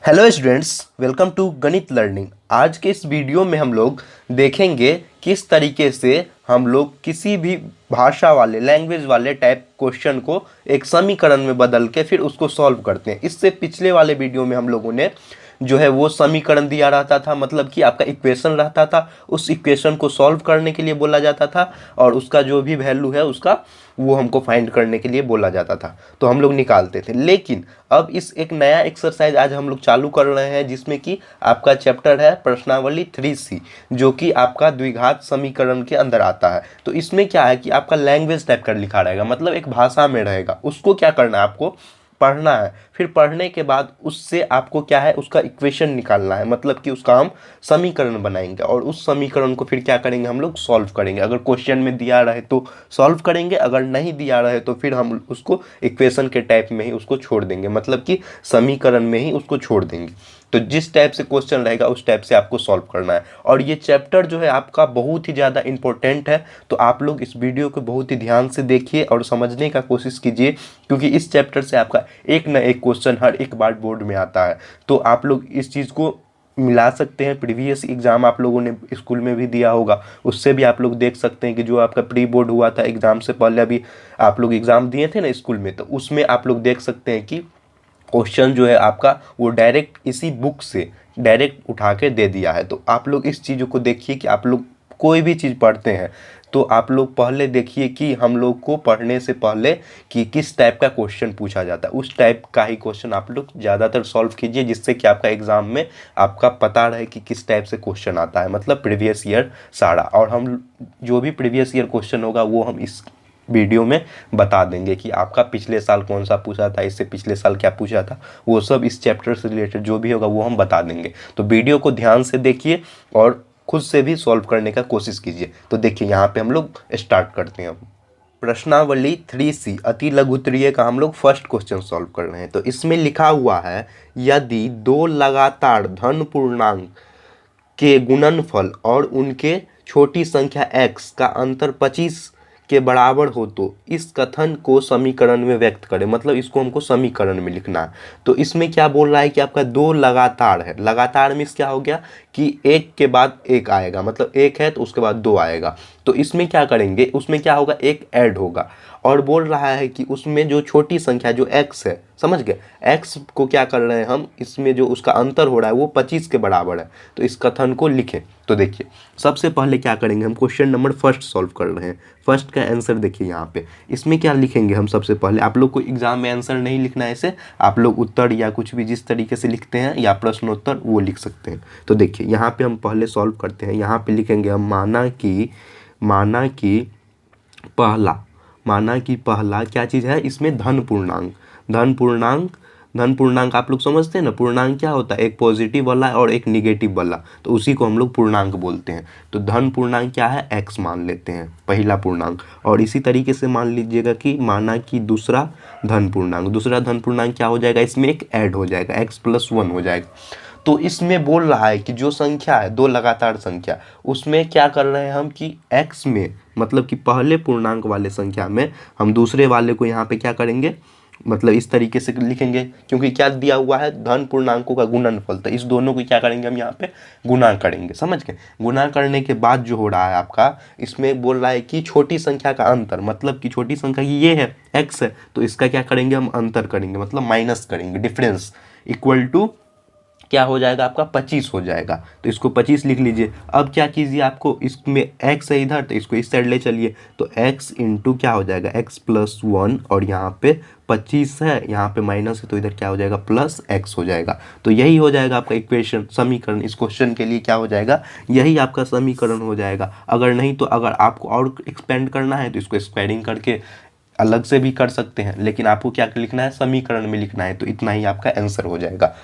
Hello students, welcome to गणित learning. आज के इस वीडियो में हम लोग देखेंगे किस तरीके से हम लोग किसी भी भाषा वाले लैंग्वेज वाले टाइप क्वेश्चन को एक समीकरण में बदल के फिर उसको सॉल्व करते हैं। इससे पिछले वाले वीडियो में हम लोगों ने जो है वो समीकरण दिया रहता था, मतलब कि आपका इक्वेशन रहता था, उस इक्वेशन को सॉल्व करने के लिए बोला जाता था और उसका जो भी वैल्यू है उसका वो हमको फाइंड करने के लिए बोला जाता था, तो हम लोग निकालते थे। लेकिन अब इस एक नया एक्सरसाइज आज हम लोग चालू कर रहे हैं जिसमें कि आपका चैप्टर है प्रश्नावली 3C, जो कि आपका द्विघात समीकरण के अंदर आता है। तो इसमें क्या है कि आपका लैंग्वेज टाइप का लिखा रहेगा, मतलब एक भाषा में रहेगा, उसको क्या करना है, आपको पढ़ना है। फिर पढ़ने के बाद उससे आपको क्या है, उसका इक्वेशन निकालना है, मतलब कि उसका हम समीकरण बनाएंगे और उस समीकरण को फिर क्या करेंगे, हम लोग सॉल्व करेंगे। अगर क्वेश्चन में दिया रहे तो सॉल्व करेंगे, अगर नहीं दिया रहे तो फिर हम उसको इक्वेशन के टाइप में ही उसको छोड़ देंगे, मतलब कि समीकरण में ही उसको छोड़ देंगे। तो जिस टाइप से क्वेश्चन रहेगा उस टाइप से आपको सॉल्व करना है। और ये चैप्टर जो है आपका बहुत ही ज़्यादा इंपॉर्टेंट है, तो आप लोग इस वीडियो को बहुत ही ध्यान से देखिए और समझने का कोशिश कीजिए, क्योंकि इस चैप्टर से आपका एक ना एक क्वेश्चन हर एक बार बोर्ड में आता है। तो आप लोग इस चीज़ को मिला सकते हैं। प्रीवियस एग्ज़ाम आप लोगों ने स्कूल में भी दिया होगा, उससे भी आप लोग देख सकते हैं कि जो आपका प्री बोर्ड हुआ था एग्ज़ाम से पहले अभी आप लोग एग्ज़ाम दिए थे ना स्कूल में, तो उसमें आप लोग देख सकते हैं कि क्वेश्चन जो है आपका वो डायरेक्ट इसी बुक से डायरेक्ट उठा के दे दिया है। तो आप लोग इस चीज़ों को देखिए कि आप लोग कोई भी चीज़ पढ़ते हैं तो आप लोग पहले देखिए कि हम लोग को पढ़ने से पहले कि किस टाइप का क्वेश्चन पूछा जाता है, उस टाइप का ही क्वेश्चन आप लोग ज़्यादातर सॉल्व कीजिए, जिससे कि आपका एग्ज़ाम में आपका पता रहे कि किस टाइप से क्वेश्चन आता है, मतलब प्रीवियस ईयर सारा। और हम जो भी प्रीवियस ईयर क्वेश्चन होगा वो हम इस वीडियो में बता देंगे कि आपका पिछले साल कौन सा पूछा था, इससे पिछले साल क्या पूछा था, वो सब इस चैप्टर से रिलेटेड जो भी होगा वो हम बता देंगे। तो वीडियो को ध्यान से देखिए और खुद से भी सॉल्व करने का कोशिश कीजिए। तो देखिए यहाँ पे हम लोग स्टार्ट करते हैं। अब प्रश्नावली 3C अति लघुत्तरीय का हम लोग फर्स्ट क्वेश्चन सॉल्व कर रहे हैं। तो इसमें लिखा हुआ है, यदि दो लगातार धन पूर्णांक के गुणनफल और उनके छोटी संख्या x का अंतर 25 के बराबर हो तो इस कथन को समीकरण में व्यक्त करें, मतलब इसको हमको समीकरण में लिखना है। तो इसमें क्या बोल रहा है कि आपका दो लगातार है, लगातार मीन्स क्या हो गया कि एक के बाद एक आएगा, मतलब एक है तो उसके बाद दो आएगा। तो इसमें क्या करेंगे, उसमें क्या होगा, एक ऐड होगा। और बोल रहा है कि उसमें जो छोटी संख्या जो x है, समझ गए, x को क्या कर रहे हैं हम, इसमें जो उसका अंतर हो रहा है वो 25 के बराबर है। तो इस कथन को लिखें। तो देखिए सबसे पहले क्या करेंगे, हम क्वेश्चन नंबर फर्स्ट सॉल्व कर रहे हैं। फर्स्ट का आंसर देखिए यहाँ पे, इसमें क्या लिखेंगे हम सबसे पहले, आप लोग को एग्जाम में आंसर नहीं लिखना है इसे, आप लोग उत्तर या कुछ भी जिस तरीके से लिखते हैं या प्रश्नोत्तर वो लिख सकते हैं। तो देखिए यहाँ पे हम पहले सॉल्व करते हैं। यहाँ पे लिखेंगे हम माना कि पहला क्या चीज़ है, इसमें धन पूर्णांक आप लोग समझते हैं ना, पूर्णांक क्या होता है, एक पॉजिटिव वाला और एक निगेटिव वाला, तो उसी को हम लोग पूर्णांक बोलते हैं। तो धन पूर्णांक क्या है, x मान लेते हैं पहला पूर्णांक। और इसी तरीके से मान लीजिएगा कि माना कि दूसरा धन पूर्णांक क्या हो जाएगा, इसमें एक ऐड हो जाएगा, x+1 हो जाएगा। तो इसमें बोल रहा है कि जो संख्या है दो लगातार संख्या, उसमें क्या कर रहे हैं हम कि x में, मतलब कि पहले पूर्णांक वाले संख्या में हम दूसरे वाले को यहाँ पे क्या करेंगे, मतलब इस तरीके से लिखेंगे, क्योंकि क्या दिया हुआ है, धन पूर्णांकों का गुणनफल। तो इस दोनों को क्या करेंगे हम यहाँ पे गुणा करेंगे, समझ गए। गुणा करने के बाद जो हो रहा है आपका, इसमें बोल रहा है कि छोटी संख्या का अंतर, मतलब कि छोटी संख्या ये है x है, तो इसका क्या करेंगे हम, अंतर करेंगे, मतलब माइनस करेंगे, डिफरेंस इक्वल टू क्या हो जाएगा आपका 25 हो जाएगा। तो इसको 25 लिख लीजिए। अब क्या कीजिए, आपको इसमें x है इधर, तो इसको इस साइड ले चलिए, तो x इंटू क्या हो जाएगा, x+1, और यहाँ पे 25 है, यहाँ पे माइनस है, तो इधर क्या हो जाएगा, प्लस x हो जाएगा। तो यही हो जाएगा आपका इक्वेशन, समीकरण। इस क्वेश्चन के लिए क्या हो जाएगा, यही आपका समीकरण हो जाएगा। अगर नहीं तो अगर आपको और एक्सपेंड करना है तो इसको स्क्वायरिंग करके अलग से भी कर सकते हैं, लेकिन आपको क्या लिखना है, समीकरण में लिखना है। तो इतना ही आपका आंसर हो जाएगा,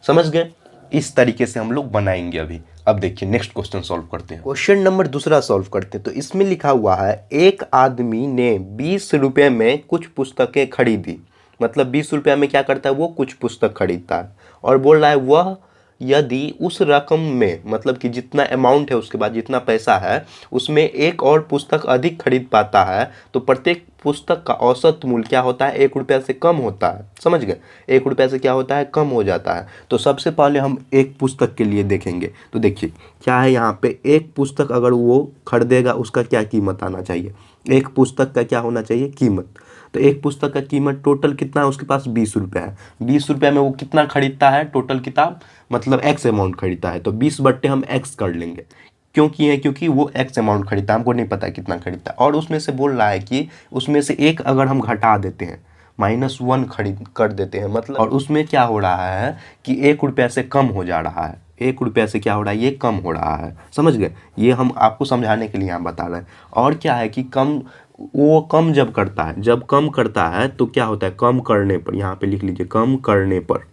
समझ गए। इस तरीके से हम लोग बनाएंगे अभी। अब देखिए नेक्स्ट क्वेश्चन सॉल्व करते हैं। क्वेश्चन नंबर दूसरा सॉल्व करते हैं। तो इसमें लिखा हुआ है, एक आदमी ने 20 रुपये में कुछ पुस्तकें खरीदी, मतलब 20 रुपये में क्या करता है वो कुछ पुस्तक खरीदता है, और बोल रहा है वह यदि उस रकम में मतलब कि जितना अमाउंट है उसके बाद जितना पैसा है उसमें एक और पुस्तक अधिक खरीद पाता है तो प्रत्येक पुस्तक का औसत मूल्य क्या होता है, 1 रुपया से कम होता है। समझ गए, 1 रुपया से क्या होता है, कम हो जाता है। तो सबसे पहले हम एक पुस्तक के लिए देखेंगे। तो देखिए क्या है यहाँ पे, एक पुस्तक अगर वो खरीदेगा उसका क्या कीमत आना चाहिए, एक पुस्तक का क्या होना चाहिए, कीमत। तो एक पुस्तक का कीमत टोटल कितना है, उसके पास 20 रुपया है। 20 रुपया में वो कितना खरीदता है टोटल किताब, मतलब एक्स अमाउंट खरीदता है। तो 20 बट्टे हम एक्स कर लेंगे, क्योंकि वो एक्स अमाउंट खरीदता है, हमको नहीं पता कितना खरीदता है। और उसमें से बोल रहा है कि उसमें से एक अगर हम घटा देते हैं, -1 खरीद कर देते हैं मतलब, और उसमें क्या हो रहा है कि 1 रुपया से कम हो जा रहा है, 1 रुपया से क्या हो रहा है, ये कम हो रहा है। समझ गए, ये हम आपको समझाने के लिए यहाँ बता रहे हैं। और क्या है कि कम, वो कम जब करता है, जब कम करता है तो क्या होता है, कम करने पर, यहाँ पे लिख लीजिए कम करने पर।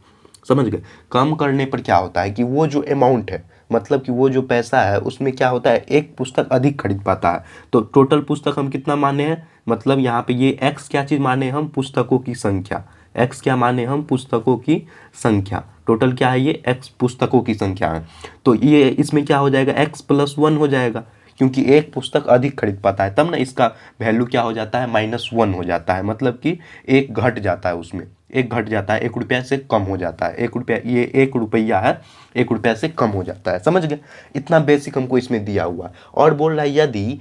समझ गए, कम करने पर क्या होता है कि वो जो अमाउंट है मतलब कि वो जो पैसा है उसमें क्या होता है, एक पुस्तक अधिक खरीद पाता है। तो टोटल पुस्तक हम कितना माने हैं, मतलब यहाँ पे ये एक्स क्या चीज़ माने हम, पुस्तकों की संख्या। एक्स क्या माने हम, पुस्तकों की संख्या। टोटल क्या है, ये एक्स पुस्तकों की संख्या है। तो ये इसमें क्या हो जाएगा, x+1 हो जाएगा, क्योंकि एक पुस्तक अधिक खरीद पाता है, तब ना इसका वैल्यू क्या हो जाता है, -1 हो जाता है। मतलब कि एक घट जाता है, उसमें एक घट जाता है, 1 रुपया से कम हो जाता है। 1 रुपया, ये 1 रुपया है, 1 रुपया से कम हो जाता है। समझ गए, इतना बेसिक हमको इसमें दिया हुआ है। और बोल रहा है यदि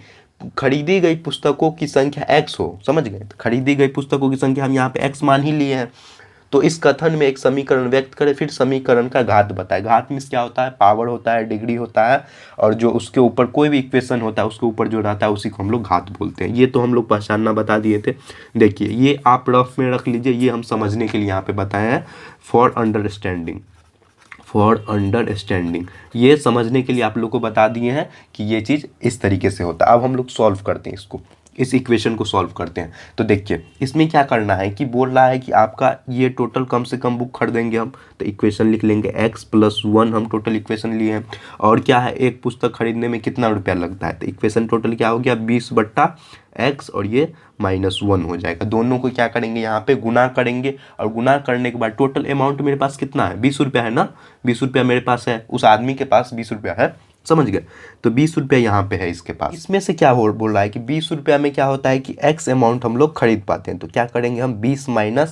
खरीदी गई पुस्तकों की संख्या x हो। समझ गए, तो खरीदी गई पुस्तकों की संख्या हम यहाँ पे x मान ही लिए हैं। तो इस कथन में एक समीकरण व्यक्त करें, फिर समीकरण का घात बताए। घात मीन्स क्या होता है, पावर होता है, डिग्री होता है, और जो उसके ऊपर कोई भी इक्वेशन होता है उसके ऊपर जो रहता है उसी को हम लोग घात बोलते हैं। ये तो हम लोग पहचानना बता दिए थे। देखिए ये आप रफ में रख लीजिए, ये हम समझने के लिए यहाँ पे बताए हैं, फॉर अंडरस्टैंडिंग, फॉर अंडरस्टैंडिंग, ये समझने के लिए आप लोग को बता दिए हैं कि ये चीज़ इस तरीके से होता है। अब हम लोग सॉल्व करते हैं इसको, इस इक्वेशन को सॉल्व करते हैं। तो देखिए इसमें क्या करना है कि बोल रहा है कि आपका ये टोटल कम से कम बुक खरीदेंगे हम, तो इक्वेशन लिख लेंगे x+1 हम टोटल इक्वेशन लिए हैं। और क्या है, एक पुस्तक खरीदने में कितना रुपया लगता है, तो इक्वेशन टोटल क्या हो गया, 20/x, और ये -1 हो जाएगा। दोनों को क्या करेंगे, यहाँ पे गुना करेंगे, और गुना करने के बाद टोटल अमाउंट मेरे पास कितना है, 20 रुपया है ना, 20 रुपया मेरे पास है, उस आदमी के पास 20 रुपया है। समझ गए, तो 20 रुपया यहाँ पे है इसके पास। इसमें से क्या बोल रहा है कि 20 रुपया में क्या होता है कि x अमाउंट हम लोग खरीद पाते हैं। तो क्या करेंगे हम, 20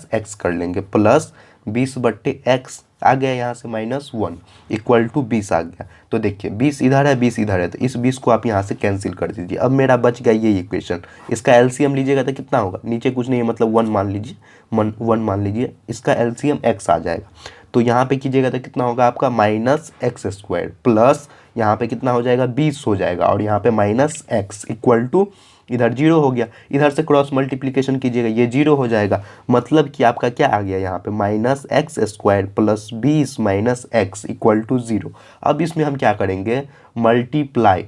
- x कर लेंगे, प्लस 20/x आ गया, यहाँ से -1 इक्वल टू 20 आ गया। तो देखिए 20 इधर है, 20 इधर है, तो इस 20 को आप यहाँ से कैंसिल कर दीजिए। अब मेरा बच गया ये इक्वेशन। इसका एलसीएम लीजिएगा तो कितना होगा, नीचे कुछ नहीं है मतलब 1 मान लीजिए, 1 मान लीजिए, इसका एलसीएम x आ जाएगा। तो यहाँ पे कीजिएगा तो कितना होगा आपका, -x² प्लस यहाँ पे कितना हो जाएगा, 20 हो जाएगा, और यहाँ पे -x इक्वल टू इधर 0 हो गया। इधर से क्रॉस मल्टीप्लिकेशन कीजिएगा, ये 0 हो जाएगा। मतलब कि आपका क्या आ गया यहाँ पे, -x² plus 20 - x equal to 0। अब इसमें हम क्या करेंगे, मल्टीप्लाई,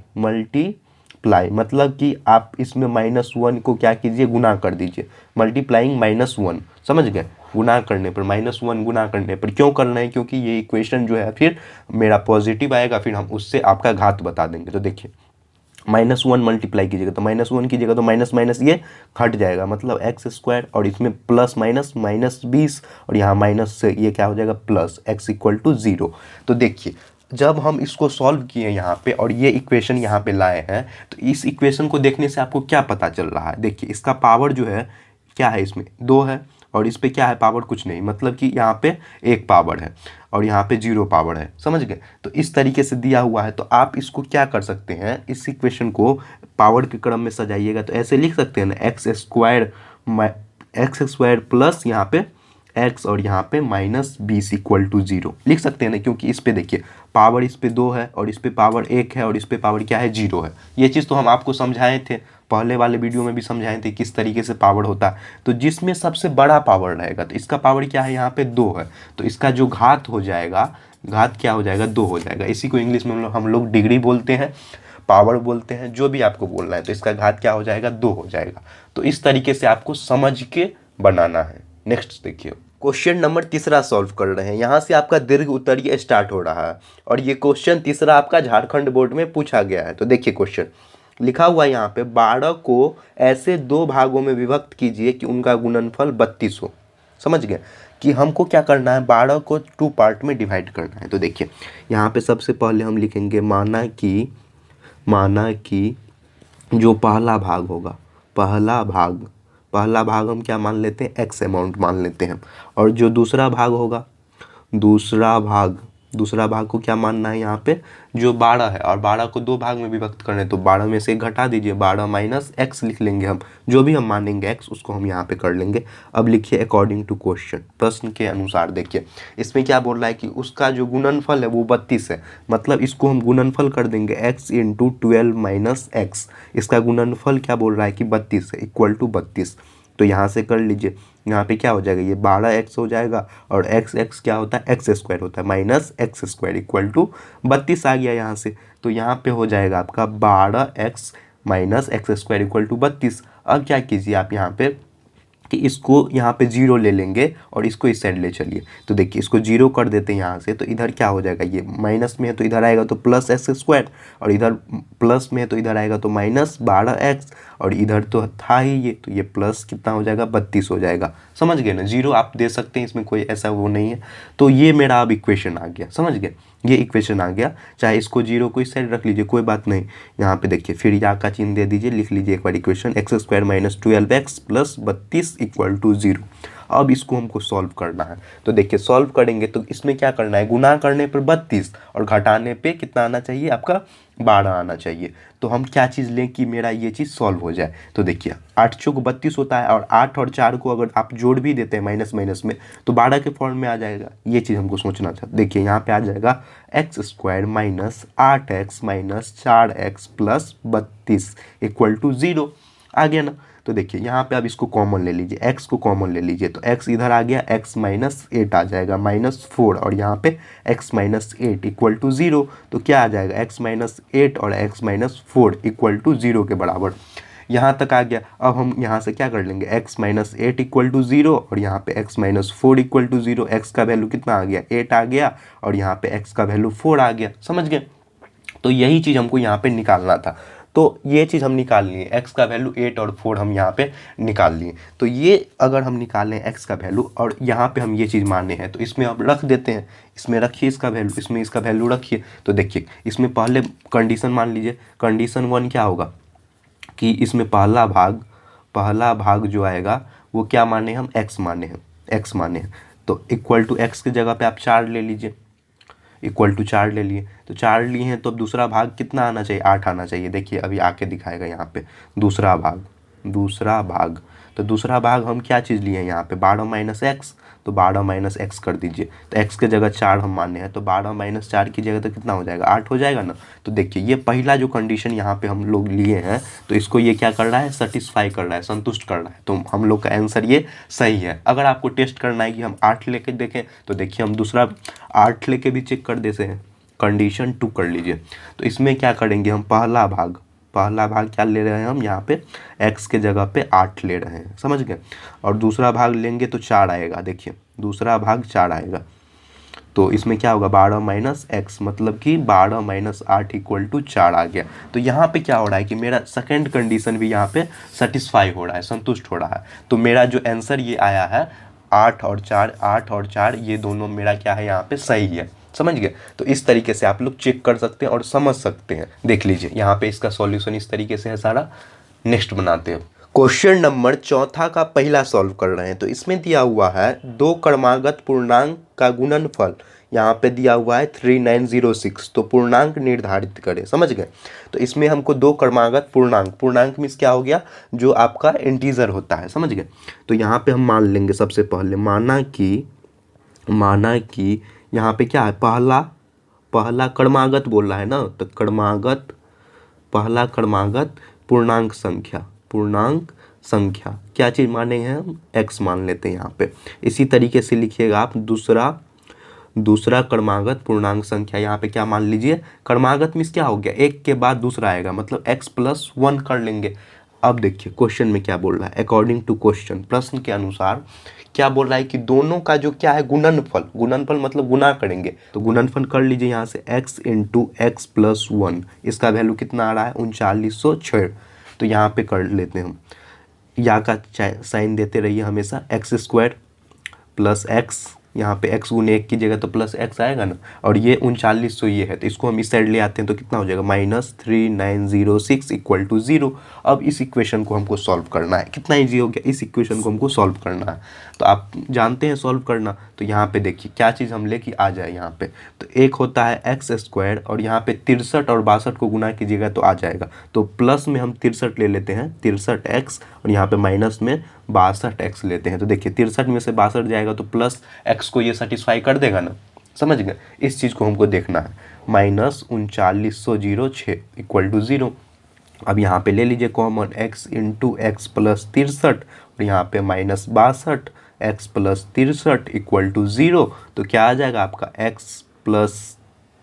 मतलब कि आप इसमें -1 को क्या कीजिए, गुना कर दीजिए, मल्टीप्लाइंग -1। समझ गए, गुना करने पर, -1 गुना करने पर क्यों करना है, क्योंकि ये इक्वेशन जो है फिर मेरा पॉजिटिव आएगा, फिर हम उससे आपका घात बता देंगे। तो देखिए -1 मल्टीप्लाई कीजिएगा तो -1 कीजिएगा तो माइनस माइनस ये हट जाएगा, मतलब x², और इसमें प्लस माइनस -20, और यहाँ माइनस से ये क्या हो जाएगा, प्लस x इक्वल टू 0। तो देखिए जब हम इसको सॉल्व किए यहाँ पे और ये इक्वेशन यहाँ पे लाए हैं, तो इस इक्वेशन को देखने से आपको क्या पता चल रहा है, देखिए इसका पावर जो है क्या है, इसमें 2 है, और इस पे क्या है, पावर कुछ नहीं, मतलब कि यहाँ पे 1 पावर है और यहाँ पे 0 पावर है। समझ गए, तो इस तरीके से दिया हुआ है। तो आप इसको क्या कर सकते हैं, इस इक्वेशन को पावर के क्रम में सजाइएगा तो ऐसे लिख सकते हैं ना, x² प्लस यहाँ पे x और यहाँ पे -20 इक्वल टू 0 लिख सकते हैं ना, क्योंकि इस पे देखिए पावर इस पे 2 है और इस पे पावर 1 है और इस पे पावर क्या है, 0 है। ये चीज़ तो हम आपको समझाए थे, पहले वाले वीडियो में भी समझाए थे किस तरीके से पावर होता है। तो जिसमें सबसे बड़ा पावर रहेगा, तो इसका पावर क्या है, यहाँ पे 2 है, तो इसका जो घात हो जाएगा, घात क्या हो जाएगा, 2 हो जाएगा। इसी को इंग्लिश में हम लोग डिग्री बोलते हैं, पावर बोलते हैं, जो भी आपको बोलना है। तो इसका घात क्या हो जाएगा, 2 हो जाएगा। तो इस तरीके से आपको समझ के बनाना है। नेक्स्ट देखिए, क्वेश्चन नंबर 3 सॉल्व कर रहे हैं। यहाँ से आपका दीर्घ उत्तरीय स्टार्ट हो रहा है और ये क्वेश्चन 3 आपका झारखंड बोर्ड में पूछा गया है। तो देखिए क्वेश्चन लिखा हुआ है यहाँ पे, 12 को ऐसे 2 भागों में विभक्त कीजिए कि उनका गुणनफल 32 हो। समझ गए, कि हमको क्या करना है, 12 को 2 पार्ट में डिवाइड करना है। तो देखिए यहाँ पे सबसे पहले हम लिखेंगे माना कि जो पहला भाग होगा, पहला भाग हम क्या मान लेते हैं, एक्स अमाउंट मान लेते हैं। और जो दूसरा भाग होगा, दूसरा भाग को क्या मानना है, यहाँ पे जो 12 है और 12 को 2 भाग में विभक्त करना है, तो 12 में से घटा दीजिए, 12 माइनस एक्स लिख लेंगे हम। जो भी हम मानेंगे एक्स उसको हम यहाँ पे कर लेंगे। अब लिखिए अकॉर्डिंग टू क्वेश्चन, प्रश्न के अनुसार। देखिए इसमें क्या बोल रहा है कि उसका जो गुणनफल है वो 32 है, मतलब इसको हम गुणनफल कर देंगे x इंटू 12 माइनस एक्स। इसका गुणनफल क्या बोल रहा है कि 32 है, इक्वल टू 32। तो यहाँ से कर लीजिए, यहाँ पे क्या हो जाएगा, ये 12x हो जाएगा और x क्या होता है, एक्स स्क्वायर होता है, minus X square equal to 32 आ गया यहाँ से। तो यहाँ पे हो जाएगा आपका 12x minus X square equal to 32। अब क्या कीजिए आप यहाँ पे कि इसको यहाँ पे 0 ले लेंगे और इसको इस साइड ले चलिए। तो देखिए इसको 0 कर देते हैं यहाँ से, तो इधर क्या हो जाएगा, ये माइनस में है तो इधर आएगा तो प्लस एक्स स्क्वायर, और इधर प्लस में है तो इधर आएगा तो माइनस 12x, और इधर तो था ही ये, तो ये प्लस कितना हो जाएगा, 32 हो जाएगा। समझ गए ना, 0 आप दे सकते हैं, इसमें कोई ऐसा वो नहीं है। तो ये मेरा अब इक्वेशन आ गया, समझ गए, ये इक्वेशन आ गया। चाहे इसको 0 को इस साइड रख लीजिए, कोई बात नहीं। यहाँ पे देखिए फिर या का चिन्ह दे दीजिए, लिख लीजिए एक बार equation, x square minus 12x plus 32 equal to 0। अब इसको हमको सॉल्व करना है। तो देखिए सॉल्व करेंगे तो इसमें क्या करना है, गुना करने पर 32 और घटाने पे कितना आना चाहिए, आपका 12 आना चाहिए। तो हम क्या चीज़ लें कि मेरा ये चीज़ सॉल्व हो जाए। तो देखिए 8 चौक 32 होता है, और 8 और 4 को अगर आप जोड़ भी देते हैं माइनस माइनस में तो 12 के फॉर्म में आ जाएगा। ये चीज़ हमको सोचना था। देखिए यहाँ पे आ जाएगा X square minus 8x minus 4x plus 32 equal to 0 आ गया ना। तो देखिए यहाँ पे अब इसको कॉमन ले लीजिए, x को कॉमन ले लीजिए, तो x इधर आ गया, x माइनस 8 आ जाएगा, माइनस 4, और यहाँ पे x माइनस 8 इक्वल टू 0। तो क्या आ जाएगा, x माइनस 8 और x माइनस 4 इक्वल टू 0 के बराबर। यहाँ तक आ गया। अब हम यहाँ से क्या कर लेंगे, x माइनस 8 इक्वल टू 0 और यहाँ पे x minus 4 equal to 0। X का वैल्यू कितना आ गया, 8 आ गया, और यहाँ पे x का वैल्यू 4 आ गया। समझ गए। तो यही चीज़ हमको यहाँ पे निकालना था। तो ये चीज़ हम निकाल लिए, x का वैल्यू 8 और 4 हम यहाँ पे निकाल लिए। तो ये अगर हम निकालें x का वैल्यू और यहाँ पे हम ये चीज़ माने हैं, तो इसमें अब रख देते हैं, इसमें रखिए इसका वैल्यू, इसमें इसका वैल्यू रखिए। तो देखिए इसमें पहले कंडीशन मान लीजिए, कंडीशन 1 क्या होगा कि इसमें पहला भाग जो आएगा वो क्या माने हम, x माने हैं। तो इक्वल टू x की जगह पे आप 4 ले लीजिए, इक्वल टू 4 ले लिए। तो 4 लिए हैं तो अब दूसरा भाग कितना आना चाहिए, 8 आना चाहिए। देखिए अभी आके दिखाएगा यहाँ पे दूसरा भाग। तो दूसरा भाग हम क्या चीज़ लिए हैं यहाँ पे, 12 माइनस एक्स, तो 12 माइनस एक्स कर दीजिए। तो x के जगह 4 हम माने हैं, तो 12 माइनस 4 की जगह तो कितना हो जाएगा, 8 हो जाएगा ना। तो देखिए ये पहला जो कंडीशन यहाँ पे हम लोग लिए हैं, तो इसको ये क्या कर रहा है, सेटिस्फाई कर रहा है, संतुष्ट कर रहा है। तो हम लोग का आंसर ये सही है। अगर आपको टेस्ट करना है कि हम 8 लेके देखें, तो देखिए हम दूसरा 8 लेके भी चेक कर देते हैं, कंडीशन 2 कर लीजिए। तो इसमें क्या करेंगे हम, पहला भाग क्या ले रहे हैं हम यहाँ पे, x के जगह पे 8 ले रहे हैं, समझ गए। और दूसरा भाग लेंगे तो 4 आएगा। देखिए दूसरा भाग 4 आएगा, तो इसमें क्या होगा, 12 माइनस एक्स, मतलब कि 12 माइनस 8 इक्वल टू 4 आ गया। तो यहाँ पे क्या हो रहा है कि मेरा सेकंड कंडीशन भी यहाँ पे सेटिस्फाई हो रहा है, संतुष्ट हो रहा है। तो मेरा जो आंसर ये आया है 8 और 4 ये दोनों मेरा क्या है यहाँ पे सही है। समझ गए। तो इस तरीके से आप लोग चेक कर सकते हैं और समझ सकते हैं। देख लीजिए यहाँ पे इसका सॉल्यूशन इस तरीके से है सारा। नेक्स्ट बनाते हैं। क्वेश्चन नंबर 4 का पहला सॉल्व कर रहे हैं। तो इसमें दिया हुआ है 2 क्रमागत पूर्णांक का गुणनफल, यहाँ पे दिया हुआ है 3906। तो पूर्णांक निर्धारित करें। समझ गए। तो इसमें हमको 2 क्रमागत पूर्णांक मीन्स क्या हो गया, जो आपका इंटीजर होता है। समझ गए। तो यहाँ पे हम मान लेंगे सबसे पहले, माना कि यहाँ पे क्या है, पहला क्रमागत बोल रहा है ना, तो पहला क्रमागत पूर्णांक संख्या क्या चीज़ माने हैं हम, x मान लेते हैं यहाँ पे। इसी तरीके से लिखिएगा आप दूसरा क्रमागत पूर्णांक संख्या, यहाँ पे क्या मान लीजिए, क्रमागत मीन्स क्या हो गया, एक के बाद दूसरा आएगा, मतलब x प्लस 1 कर लेंगे। अब देखिए क्वेश्चन में क्या बोल रहा है, अकॉर्डिंग टू क्वेश्चन, प्रश्न के अनुसार क्या बोल रहा है कि दोनों का जो क्या है गुणनफल मतलब गुना करेंगे। तो गुणनफल कर लीजिए यहाँ से, x इंटू एक्स प्लस 1, इसका वैल्यू कितना आ रहा है 3906। तो यहाँ पे कर लेते हैं हम, या का साइन देते रहिए हमेशा, एक्स स्क्वायर प्लस एक्स, यहाँ पे x गुने 1 की जगह तो प्लस एक्स आएगा ना, और ये 3900 ये है, तो इसको हम इस साइड ले आते हैं तो कितना हो जाएगा -3906 इक्वल टू 0। अब इस इक्वेशन को हमको सॉल्व करना है। कितना ईजी हो गया, इस इक्वेशन को हमको सॉल्व करना है। तो आप जानते हैं सॉल्व करना, तो यहाँ पे देखिए क्या चीज़ हम लेके आ जाए यहाँ पे, तो एक होता है एक्स स्क्वायर और यहाँ पे 63 और 62 को गुना कीजिएगा तो आ जाएगा। तो प्लस में हम 63 ले लेते हैं, 63x, और यहाँ पे माइनस में 62x लेते हैं। तो देखिए 63 में से 62 जाएगा तो प्लस x को ये सेटिस्फाई कर देगा ना, समझ गए। इस चीज़ को हमको देखना है। -3906 इक्वल टू 0। अब यहाँ पे ले लीजिए common x into x plus 63 और यहाँ पे -62 x प्लस 63 इक्वल टू 0। तो क्या आ जाएगा आपका x प्लस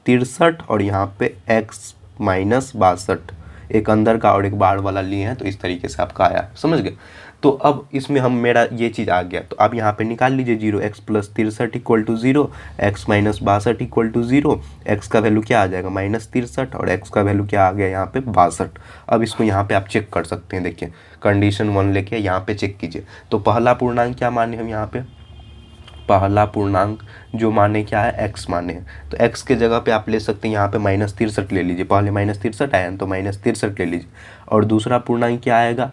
63 और यहाँ पे x माइनस 62, एक अंदर का और एक बाहर वाला लिए हैं, तो इस तरीके से आपका आया, समझ गए। तो अब इसमें हम मेरा ये चीज़ आ गया, तो अब यहाँ पे निकाल लीजिए 0, x plus 63 equal to 0, x minus 62 equal to 0। X का वैल्यू क्या आ जाएगा -63 और x का वैल्यू क्या आ गया यहाँ पे 62। अब इसको यहाँ पे आप चेक कर सकते हैं, देखिए कंडीशन 1 लेके यहाँ पे चेक कीजिए। तो पहला पूर्णांक क्या माने हम यहाँ पे, पहला पूर्णांक जो माने क्या है x माने हैं, तो x के जगह पे आप ले सकते हैं यहाँ पे -63 ले लीजिए, पहले -63 आया तो -63 ले लीजिए। और दूसरा पूर्णांक क्या आएगा,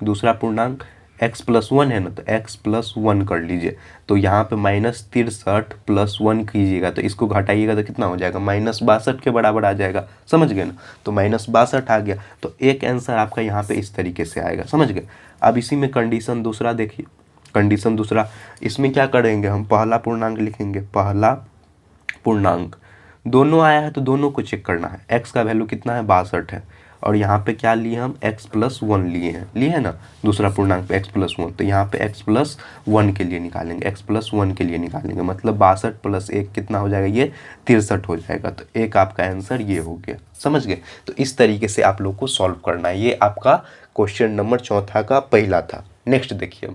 दूसरा पूर्णांक x प्लस 1 है ना, तो x प्लस 1 कर लीजिए। तो यहाँ पे -63 प्लस 1 कीजिएगा तो इसको घटाइएगा तो कितना हो जाएगा -62 के बराबर आ जाएगा, समझ गए ना। तो -62 आ गया, तो एक आंसर आपका यहाँ पे इस तरीके से आएगा, समझ गए। अब इसी में कंडीशन दूसरा देखिए, कंडीशन दूसरा, इसमें क्या करेंगे हम, पहला पूर्णांक लिखेंगे, पहला पूर्णांक दोनों आया है तो दोनों को चेक करना है। x का वैल्यू कितना है 62 है, और यहाँ पे क्या लिए हम x प्लस 1 लिए हैं ना, दूसरा पूर्णांक पे x प्लस 1, तो यहाँ पे x प्लस 1 के लिए निकालेंगे, x प्लस 1 के लिए निकालेंगे, मतलब 62 प्लस 1 कितना हो जाएगा, ये 63 हो जाएगा। तो एक आपका आंसर ये हो गया, समझ गए। तो इस तरीके से आप लोग को सॉल्व करना है। ये आपका क्वेश्चन नंबर 4 का पहला था। नेक्स्ट देखिए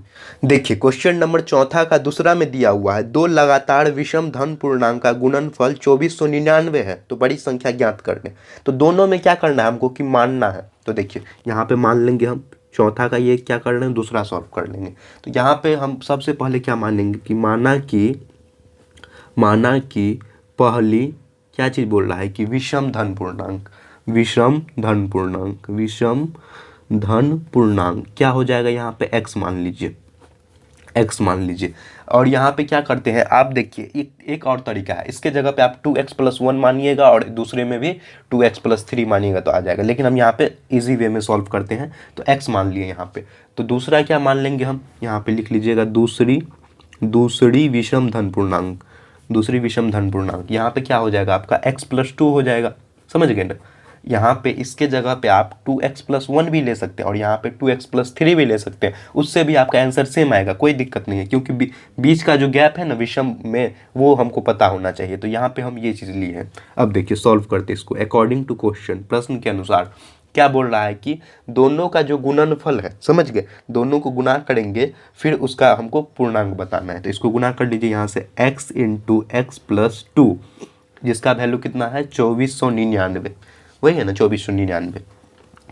क्वेश्चन नंबर 4 का दूसरा में दिया हुआ है, दो लगातार विषम धन पूर्णांक का गुणनफल 2499 है, तो बड़ी संख्या ज्ञात करने। तो दोनों में क्या करना है हमको कि मानना है। तो देखिए यहाँ पे मान लेंगे हम, 4 का ये क्या कर रहे हैं, दूसरा सॉल्व कर लेंगे। तो यहाँ पे हम सबसे पहले क्या मानेंगे कि माना कि पहली क्या चीज़ बोल रहा है कि विषम धन पूर्णांक, विषम धन पूर्णांक क्या हो जाएगा, यहाँ पे x मान लीजिए। और यहाँ पे क्या करते हैं आप देखिए, एक और तरीका है, इसके जगह पे आप 2x प्लस 1 मानिएगा और दूसरे में भी 2x प्लस 3 मानिएगा तो आ जाएगा। लेकिन हम यहाँ पे इजी वे में सॉल्व करते हैं, तो x मान लिए यहाँ पे। तो दूसरा क्या मान लेंगे हम, यहाँ पे लिख लीजिएगा दूसरी विषम धन पूर्णांक, यहाँ पे क्या हो जाएगा आपका x प्लस 2 हो जाएगा, समझ गए ना। यहाँ पे इसके जगह पे आप 2x प्लस 1 भी ले सकते हैं और यहाँ पे 2x प्लस 3 भी ले सकते हैं, उससे भी आपका आंसर सेम आएगा, कोई दिक्कत नहीं है, क्योंकि बीच का जो गैप है ना विषम में, वो हमको पता होना चाहिए। तो यहाँ पे हम ये चीज़ लिए हैं। अब देखिए सॉल्व करते हैं इसको अकॉर्डिंग टू क्वेश्चन, प्रश्न के अनुसार क्या बोल रहा है कि दोनों का जो गुणनफल है, समझ गए, दोनों को गुना करेंगे फिर उसका हमको पूर्णांक बताना है। तो इसको गुना कर लीजिए यहाँ से, x इंटू एक्स प्लस 2, जिसका वैल्यू कितना है 2499, वही है ना 2499।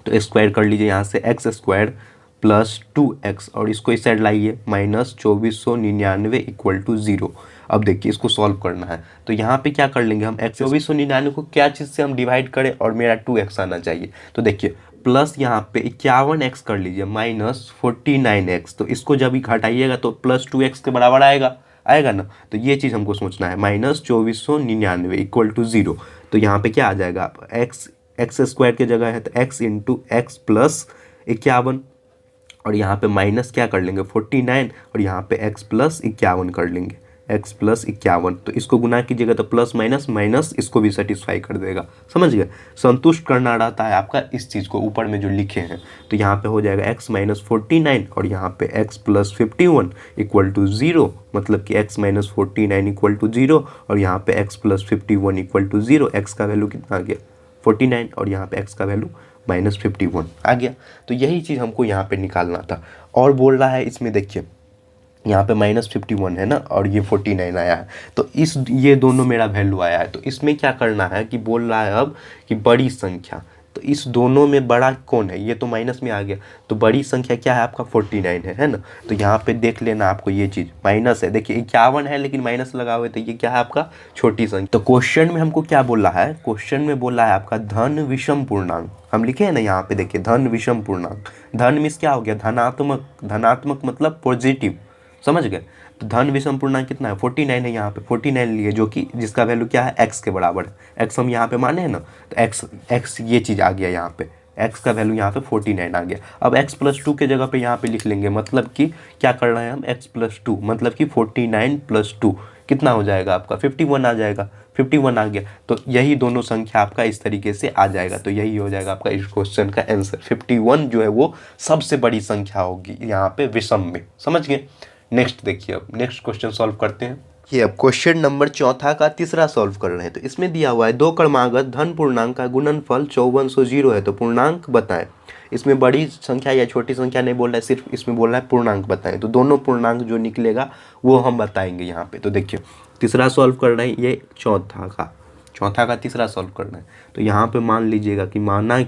तो स्क्वायर कर लीजिए यहाँ से, एक्स स्क्वायर प्लस 2x और इसको इस साइड लाइए, -2499 इक्वल टू 0। अब देखिए इसको सॉल्व करना है, तो यहाँ पे क्या कर लेंगे हम, 2499 को क्या चीज़ से हम डिवाइड करें और मेरा 2x आना चाहिए। तो देखिए प्लस यहाँ पे 51x कर लीजिए -49x, तो इसको जब ही घटाइएगा तो प्लस 2x के बराबर आएगा ना। तो ये चीज़ हमको सोचना है, -2499 इक्वल टू 0। तो यहाँ पे क्या आ जाएगा, आप एक्स स्क्वायर की जगह है तो x इंटू एक्स प्लस 51, और यहाँ पे माइनस क्या कर लेंगे 49, और यहाँ पे x प्लस 51 कर लेंगे, x प्लस 51। तो इसको गुना कीजिएगा तो प्लस माइनस इसको भी सेटिस्फाई कर देगा, समझ गए। संतुष्ट करना रहता है आपका इस चीज़ को ऊपर में जो लिखे हैं। तो यहाँ पे हो जाएगा x माइनस 49 और यहाँ पे x प्लस 51 इक्वल टू 0, मतलब कि x माइनस 49 इक्वल टू 0 और यहाँ पे x plus 51 equal to 0। x का वैल्यू कितना आ गया 49 और यहाँ पे x का वैल्यू -51 आ गया। तो यही चीज़ हमको यहाँ पे निकालना था। और बोल रहा है इसमें देखिए, यहाँ पे -51 है ना और ये 49 आया है, तो ये दोनों मेरा वैल्यू आया है। तो इसमें क्या करना है कि बोल रहा है अब कि बड़ी संख्या, तो इस दोनों में बड़ा कौन है, ये तो माइनस में आ गया, तो बड़ी संख्या क्या है आपका 49 है ना। तो यहाँ पे देख लेना आपको ये चीज़ माइनस है, देखिए 51 है लेकिन माइनस लगा हुआ है, तो ये क्या है आपका छोटी संख्या। तो क्वेश्चन में हमको क्या बोला है, क्वेश्चन में बोला है आपका धन विषम पूर्णांक, हम लिखे हैं ना यहाँ पे देखिए धन विषम पूर्णांक। धन मीन्स क्या हो गया, धनात्मक, धनात्मक मतलब पॉजिटिव, समझ गए। तो धन विषम पूर्णांक कितना है 49 है, यहाँ पे 49 लिए जो कि जिसका वैल्यू क्या है x के बराबर है। x हम यहाँ पे माने हैं ना, तो x ये चीज़ आ गया यहाँ पे, x का वैल्यू यहाँ पे 49 आ गया। अब x + 2 के जगह पे यहाँ पे लिख लेंगे, मतलब कि क्या कर रहे हैं हम x + 2, मतलब कि 49 + 2 कितना हो जाएगा आपका 51 आ जाएगा, 51 आ गया। तो यही दोनों संख्या आपका इस तरीके से आ जाएगा, तो यही हो जाएगा आपका इस क्वेश्चन का आंसर। 51 जो है वो सबसे बड़ी संख्या होगी यहाँ पे विषम में, समझ गए। नेक्स्ट देखिए, अब नेक्स्ट क्वेश्चन सॉल्व करते हैं। ये अब क्वेश्चन नंबर 4 का तीसरा सॉल्व कर रहे हैं। तो इसमें दिया हुआ है 2 क्रमागत धन पूर्णांक का गुणनफल 5400 है, तो पूर्णांक बताएं। इसमें बड़ी संख्या या छोटी संख्या नहीं बोल रहा है, सिर्फ इसमें बोल रहा है पूर्णांक बताएं। तो दोनों पूर्णांक जो निकलेगा वो हम बताएंगे यहाँ पे। तो देखिए तीसरा सॉल्व कर रहे हैं, ये चौथा का तीसरा सॉल्व करना है। तो यहाँ पे मान लीजिएगा कि माना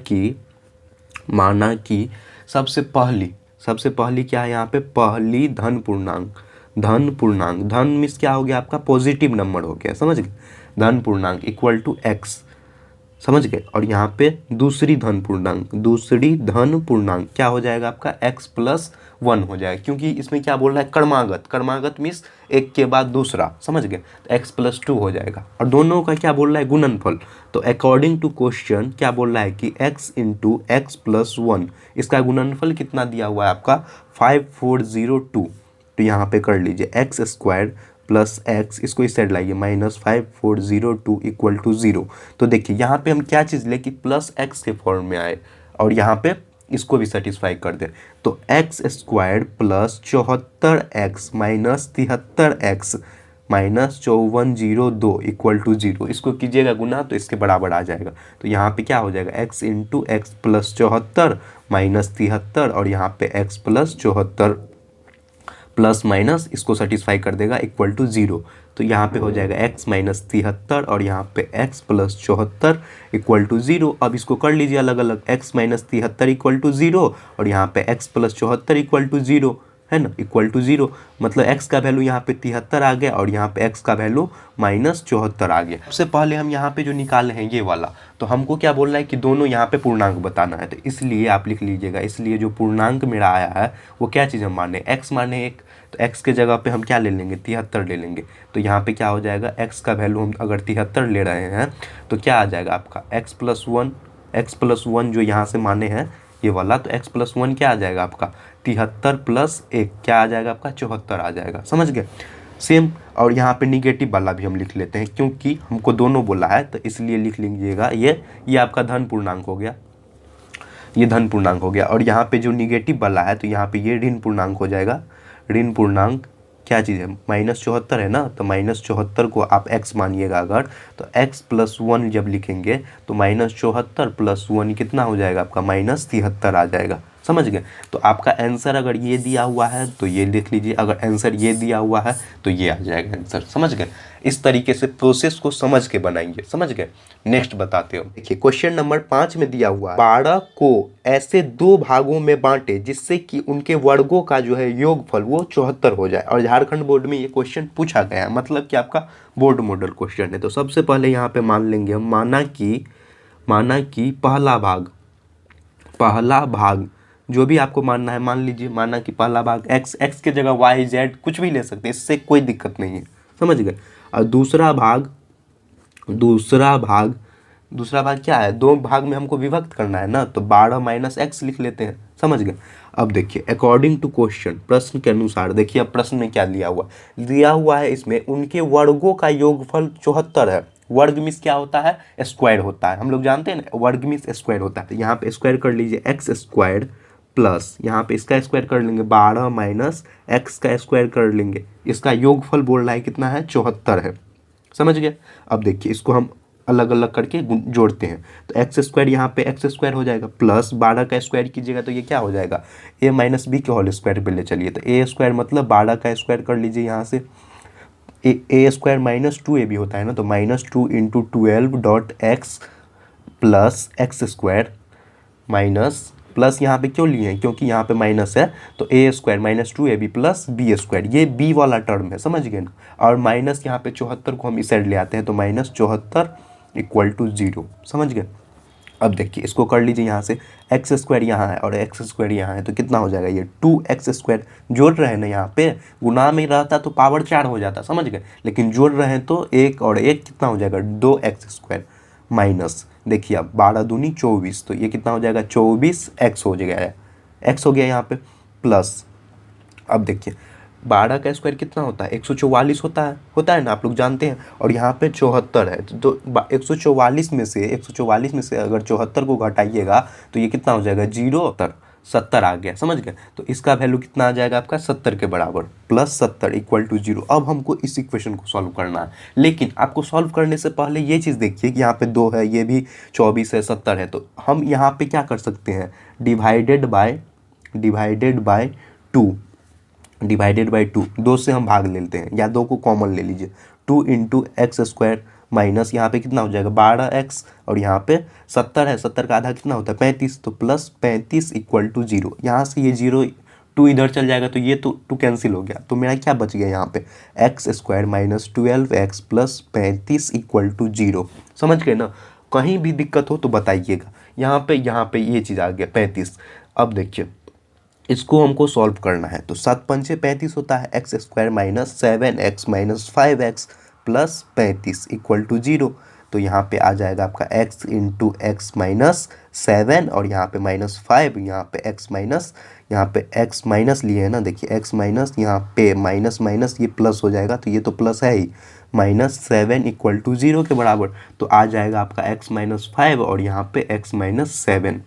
कि सबसे पहली क्या है यहाँ पे, पहली धन पूर्णांक, धन मीन्स क्या हो गया आपका पॉजिटिव नंबर हो गया, समझ गए। धन पूर्णांक इक्वल टू x, समझ गए। और यहाँ पे दूसरी धन पूर्णांक क्या हो जाएगा आपका x + 1 हो जाएगा, क्योंकि इसमें क्या बोल रहा है क्रमागत मीन्स एक के बाद दूसरा, समझ गए। तो x + 2 हो जाएगा। और दोनों का क्या बोल रहा है गुणनफल, तो अकॉर्डिंग टू क्वेश्चन क्या बोल रहा है कि x × x + 1, इसका गुणनफल कितना दिया हुआ है आपका 5402। तो यहाँ पे कर लीजिए x² + x, इसको इस साइड लाइए, -5402 = 0। तो देखिए यहाँ पे हम क्या चीज़ ले कि +x के फॉर्म में आए, और यहाँ पे इसको भी सेटिस्फाई कर दे। तो x² + 74x - 73x - 5402 = 0, इसको कीजिएगा गुना तो इसके बराबर आ जाएगा। तो यहाँ पे क्या हो जाएगा x × x + 74 - 73, और यहाँ पे x + 74 प्लस माइनस इसको सेटिस्फाई कर देगा = 0। तो यहाँ पे हो जाएगा x - 73 और यहाँ पे x + 74 = 0। अब इसको कर लीजिए अलग अलग, x - 73 = 0 और यहाँ पे x + 74 = 0 है ना, =0। मतलब x का वैल्यू यहाँ पे 73 आ गया और यहाँ पे x का वैल्यू -74 आ गया। सबसे पहले हम यहाँ पे जो निकाले हैं ये वाला, तो हमको क्या बोल रहा है कि दोनों यहाँ पे पूर्णांक बताना है। तो इसलिए आप लिख लीजिएगा, इसलिए जो पूर्णांक मेरा आया है वो क्या चीज़ हम माने, x माने 1, तो x के जगह पे हम क्या ले लेंगे 73 ले लेंगे। तो यहाँ पे क्या हो जाएगा x का वैल्यू हम अगर 73 ले रहे हैं तो क्या आ जाएगा आपका x + 1 जो यहाँ से माने हैं ये वाला, तो x + 1 क्या आ जाएगा आपका 73 + 1 क्या आ जाएगा आपका 74 आ जाएगा, समझ गए। सेम, और यहाँ पे निगेटिव वाला भी हम लिख लेते हैं क्योंकि हमको दोनों बोला है, तो इसलिए लिख लीजिएगा ये आपका धन पूर्णांक हो गया, ये धन पूर्णांक हो गया। और यहाँ पे जो निगेटिव वाला है तो यहाँ पे ये ऋण पूर्णांक हो जाएगा। ऋण पूर्णांक क्या चीज़ है -74 है ना, तो -74 को आप x मानिएगा अगर, तो x + 1 जब लिखेंगे तो -74 + 1 कितना हो जाएगा आपका -73 आ जाएगा, समझ गए। तो आपका आंसर अगर ये दिया हुआ है तो ये लिख लीजिए, अगर आंसर ये दिया हुआ है तो ये आ जाएगा आंसर, समझ गए। इस तरीके से प्रोसेस को समझ के बनाएंगे, समझ गए। नेक्स्ट बताते हो, देखिए क्वेश्चन नंबर 5 में दिया हुआ है 12 को ऐसे 2 भागों में बांटे जिससे कि उनके वर्गों का जो है योगफल वो 74 हो जाए। और झारखंड बोर्ड में ये क्वेश्चन पूछा गया है, मतलब कि आपका बोर्ड मॉडल क्वेश्चन है। तो सबसे पहले यहाँ पे मान लेंगे हम, माना कि पहला भाग जो भी आपको मानना है मान लीजिए, माना कि पहला भाग x के जगह y z कुछ भी ले सकते हैं, इससे कोई दिक्कत नहीं है, समझ गए। और दूसरा भाग क्या है, 2 भाग में हमको विभक्त करना है ना, तो 12 - x लिख लेते हैं, समझ गए। अब देखिए अकॉर्डिंग टू क्वेश्चन, प्रश्न के अनुसार, देखिए अब प्रश्न में क्या दिया हुआ है इसमें उनके वर्गों का योगफल 74 है। वर्ग मीन्स क्या होता है, स्क्वायर होता है, हम लोग जानते हैं ना, वर्ग मीन्स स्क्वायर होता है। तो यहाँ पे स्क्वायर कर लीजिए x² प्लस यहाँ पे इसका स्क्वायर कर लेंगे 12 - x का स्क्वायर कर लेंगे, इसका योगफल बोल रहा है कितना है 74 है, समझ गए। अब देखिए इसको हम अलग अलग करके जोड़ते हैं, तो x² यहाँ पे x² हो जाएगा प्लस 12 का स्क्वायर कीजिएगा तो ये क्या हो जाएगा a - b के होल स्क्वायर पे ले चलिए, तो a² मतलब 12 का स्क्वायर कर लीजिए यहाँ से, a² - 2a भी होता है ना, तो -2 × 12 x + x² माइनस प्लस यहाँ पे क्यों लिए हैं, क्योंकि यहाँ पे माइनस है तो a square minus 2ab plus b square, ये बी वाला टर्म है, समझ गए ना। और माइनस यहाँ पे 74 को हम इस साइड ले आते हैं तो माइनस 74 इक्वल टू 0, समझ गए। अब देखिए इसको कर लीजिए, यहाँ से एक्स स्क्वायर यहाँ है और एक्स स्क्वायर यहाँ है तो कितना हो जाएगा, ये 2x स्क्वायर। जोड़ रहे हैं ना, यहाँ पे गुना में रहता तो पावर 4 हो जाता, समझ गए, लेकिन जोड़ रहे हैं तो एक और एक कितना हो जाएगा 2x स्क्वायर माइनस, देखिए अब 12 दूनी 24, तो ये कितना हो जाएगा 24x हो जाएगा, x हो गया यहाँ पे प्लस। अब देखिए 12 का स्क्वायर कितना होता है 144 होता है ना, आप लोग जानते हैं। और यहाँ पे 74 है तो 144 में से अगर 74 को घटाइएगा तो ये कितना हो जाएगा 70 आ गया, समझ गए। तो इसका वैल्यू कितना आ जाएगा आपका 70 के बराबर, प्लस 70 इक्वल टू 0। अब हमको इस इक्वेशन को सॉल्व करना है, लेकिन आपको सॉल्व करने से पहले ये चीज़ देखिए कि यहाँ पे 2 है, ये भी 24 है, 70 है, तो हम यहाँ पे क्या कर सकते हैं, डिवाइडेड बाय 2, 2 से हम भाग लेते हैं या 2 को कॉमन ले लीजिए, 2 इंटू एक्स स्क्वायर माइनस यहाँ पे कितना हो जाएगा 12x और यहाँ पे 70 है, 70 का आधा कितना होता है 35, तो प्लस 35 इक्वल टू 0। यहाँ से ये 0 2 इधर चल जाएगा तो ये तो 2 कैंसिल हो गया, तो मेरा क्या बच गया यहाँ पे X square minus 12x plus 35 equal to 0, समझ गए ना। कहीं भी दिक्कत हो तो बताइएगा। यहाँ पे ये चीज़ आ गया 35। अब देखिए इसको हमको सॉल्व करना है, तो 7 पंचे 35 होता है, X square minus 7x minus 5x plus 35 equal to 0। तो यहाँ पे आ जाएगा आपका x इंटू एक्स माइनस 7 और यहाँ पे माइनस 5, यहाँ पे x माइनस लिए है ना, देखिए x माइनस यहाँ पे माइनस माइनस ये प्लस हो जाएगा, तो ये तो प्लस है ही, माइनस 7 इक्वल टू 0 के बराबर। तो आ जाएगा आपका x माइनस 5 और यहाँ पे x माइनस 7,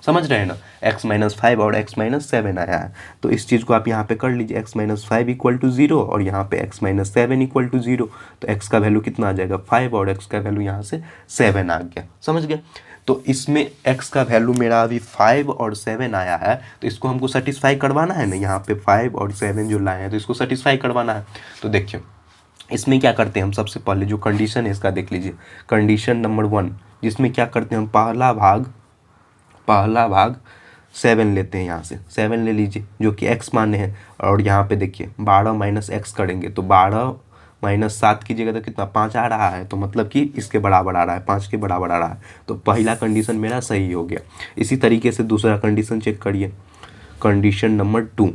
समझ रहे हैं ना, x माइनस 5 और x माइनस 7 आया है। तो इस चीज़ को आप यहाँ पे कर लीजिए, x माइनस 5 इक्वल टू 0 और यहाँ पे x माइनस 7 इक्वल टू 0, तो x का वैल्यू कितना आ जाएगा 5 और x का वैल्यू यहाँ से 7 आ गया, समझ गए। तो इसमें x का वैल्यू मेरा अभी 5 और 7 आया है, तो इसको हमको सेटिस्फाई करवाना है ना, यहाँ पे 5 और 7 जो लाए हैं तो इसको सेटिस्फाई करवाना है। तो देखिए इसमें क्या करते हैं हम, सबसे पहले जो कंडीशन है इसका देख लीजिए, कंडीशन नंबर 1, जिसमें क्या करते हैं हम पहला भाग 7 लेते हैं, यहाँ से 7 ले लीजिए जो कि x माने हैं, और यहाँ पे देखिए 12 माइनस x करेंगे तो 12 माइनस 7 कीजिएगा तो कितना 5 आ रहा है, तो मतलब कि इसके बराबर आ रहा है, 5 के बराबर आ रहा है। तो पहला कंडीशन मेरा सही हो गया। इसी तरीके से दूसरा कंडीशन चेक करिए, कंडीशन नंबर 2,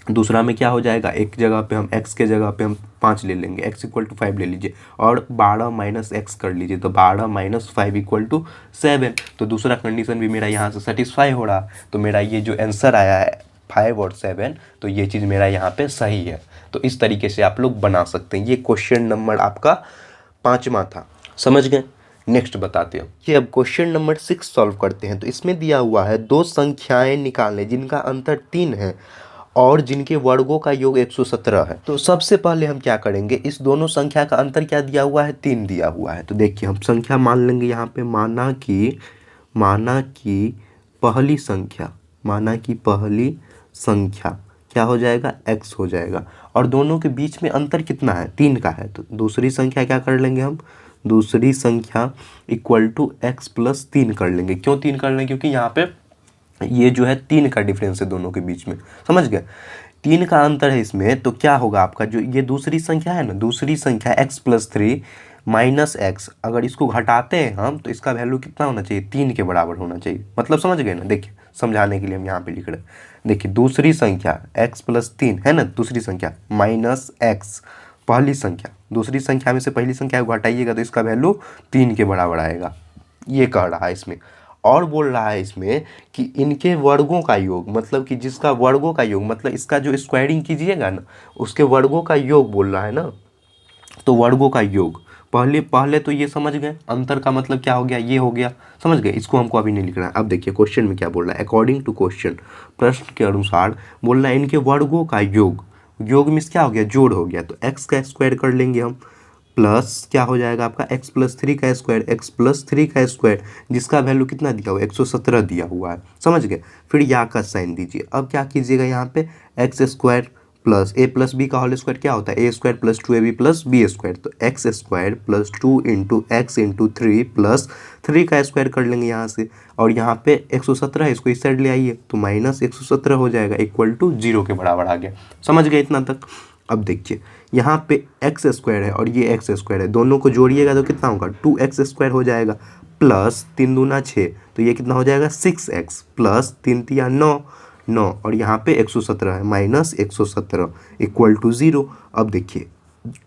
दूसरा में क्या हो जाएगा, एक जगह पे हम x के जगह पे हम 5 ले लेंगे, x इक्वल टू 5 ले लीजिए और 12 माइनस x कर लीजिए, तो 12 माइनस 5 इक्वल टू 7। तो दूसरा कंडीशन भी मेरा यहाँ से सेटिस्फाई हो रहा, तो मेरा ये जो आंसर आया है 5 और 7, तो ये चीज़ मेरा यहाँ पे सही है। तो इस तरीके से आप लोग बना सकते हैं। ये क्वेश्चन नंबर आपका 5वां था, समझ गए। नेक्स्ट बताते हैं, ये अब क्वेश्चन नंबर 6 सॉल्व करते हैं। तो इसमें दिया हुआ है 2 संख्याएं निकालें जिनका अंतर 3 है और जिनके वर्गों का योग 117 है। तो सबसे पहले हम क्या करेंगे, इस दोनों संख्या का अंतर क्या दिया हुआ है 3 दिया हुआ है। तो देखिए हम संख्या मान लेंगे यहाँ पे, माना कि पहली संख्या क्या हो जाएगा x हो जाएगा, और दोनों के बीच में अंतर कितना है 3 का है। तो दूसरी संख्या क्या कर लेंगे हम, दूसरी संख्या इक्वल टू x प्लस 3 कर लेंगे। क्यों 3 कर लेंगे, क्योंकि यहाँ पे ये जो है 3 का डिफरेंस है दोनों के बीच में, समझ गए, 3 का अंतर है इसमें। तो क्या होगा आपका जो ये दूसरी संख्या है ना, दूसरी संख्या x प्लस 3 माइनस एक्स, अगर इसको घटाते हैं हम तो इसका वैल्यू कितना होना चाहिए 3 के बराबर होना चाहिए, मतलब समझ गए ना। देखिए समझाने के लिए हम यहाँ पे लिख रहे हैं, देखिए दूसरी संख्या x प्लस 3 है ना, दूसरी संख्या माइनस एक्स पहली संख्या, दूसरी संख्या में से पहली संख्या को घटाइएगा तो इसका वैल्यू 3 के बराबर आएगा, ये कह रहा है इसमें। और बोल रहा है इसमें कि इनके वर्गों का योग, मतलब कि जिसका वर्गों का योग मतलब इसका जो स्क्वायरिंग कीजिएगा ना उसके वर्गों का योग बोल रहा है ना, तो वर्गों का योग पहले तो ये समझ गए, अंतर का मतलब क्या हो गया, ये हो गया, समझ गए। इसको हमको अभी नहीं लिखना है। अब देखिए क्वेश्चन में क्या बोल रहा है, अकॉर्डिंग टू क्वेश्चन, प्रश्न के अनुसार बोल रहा है इनके वर्गों का योग, योग में क्या हो गया जोड़ हो गया, तो x का स्क्वायर कर लेंगे हम, प्लस क्या हो जाएगा आपका x प्लस 3 का स्क्वायर, x प्लस 3 का स्क्वायर जिसका वैल्यू कितना दिया हुआ है 117 दिया हुआ है, समझ गए। फिर यहाँ का साइन दीजिए। अब क्या कीजिएगा यहाँ पे x square plus a plus b का होल स्क्वायर क्या होता है, a square plus 2ab plus b square, तो x square plus 2 into x into 3 plus 3 का स्क्वायर कर लेंगे यहाँ से, और यहाँ पे 117 है, इसको इस साइड ले आइए तो माइनस 117 हो जाएगा इक्वल टू 0 के बराबर आ गया। समझ गए इतना तक। अब देखिए यहाँ पे एक्स स्क्वायर है और ये एक्स स्क्वायर है, दोनों को जोड़िएगा तो कितना होगा 2x स्क्वायर हो जाएगा, प्लस 3 दूना 6, तो ये कितना हो जाएगा 6x प्लस 3 तिया 9 और यहाँ पे 117 है, माइनस 117 इक्वल टू 0। अब देखिए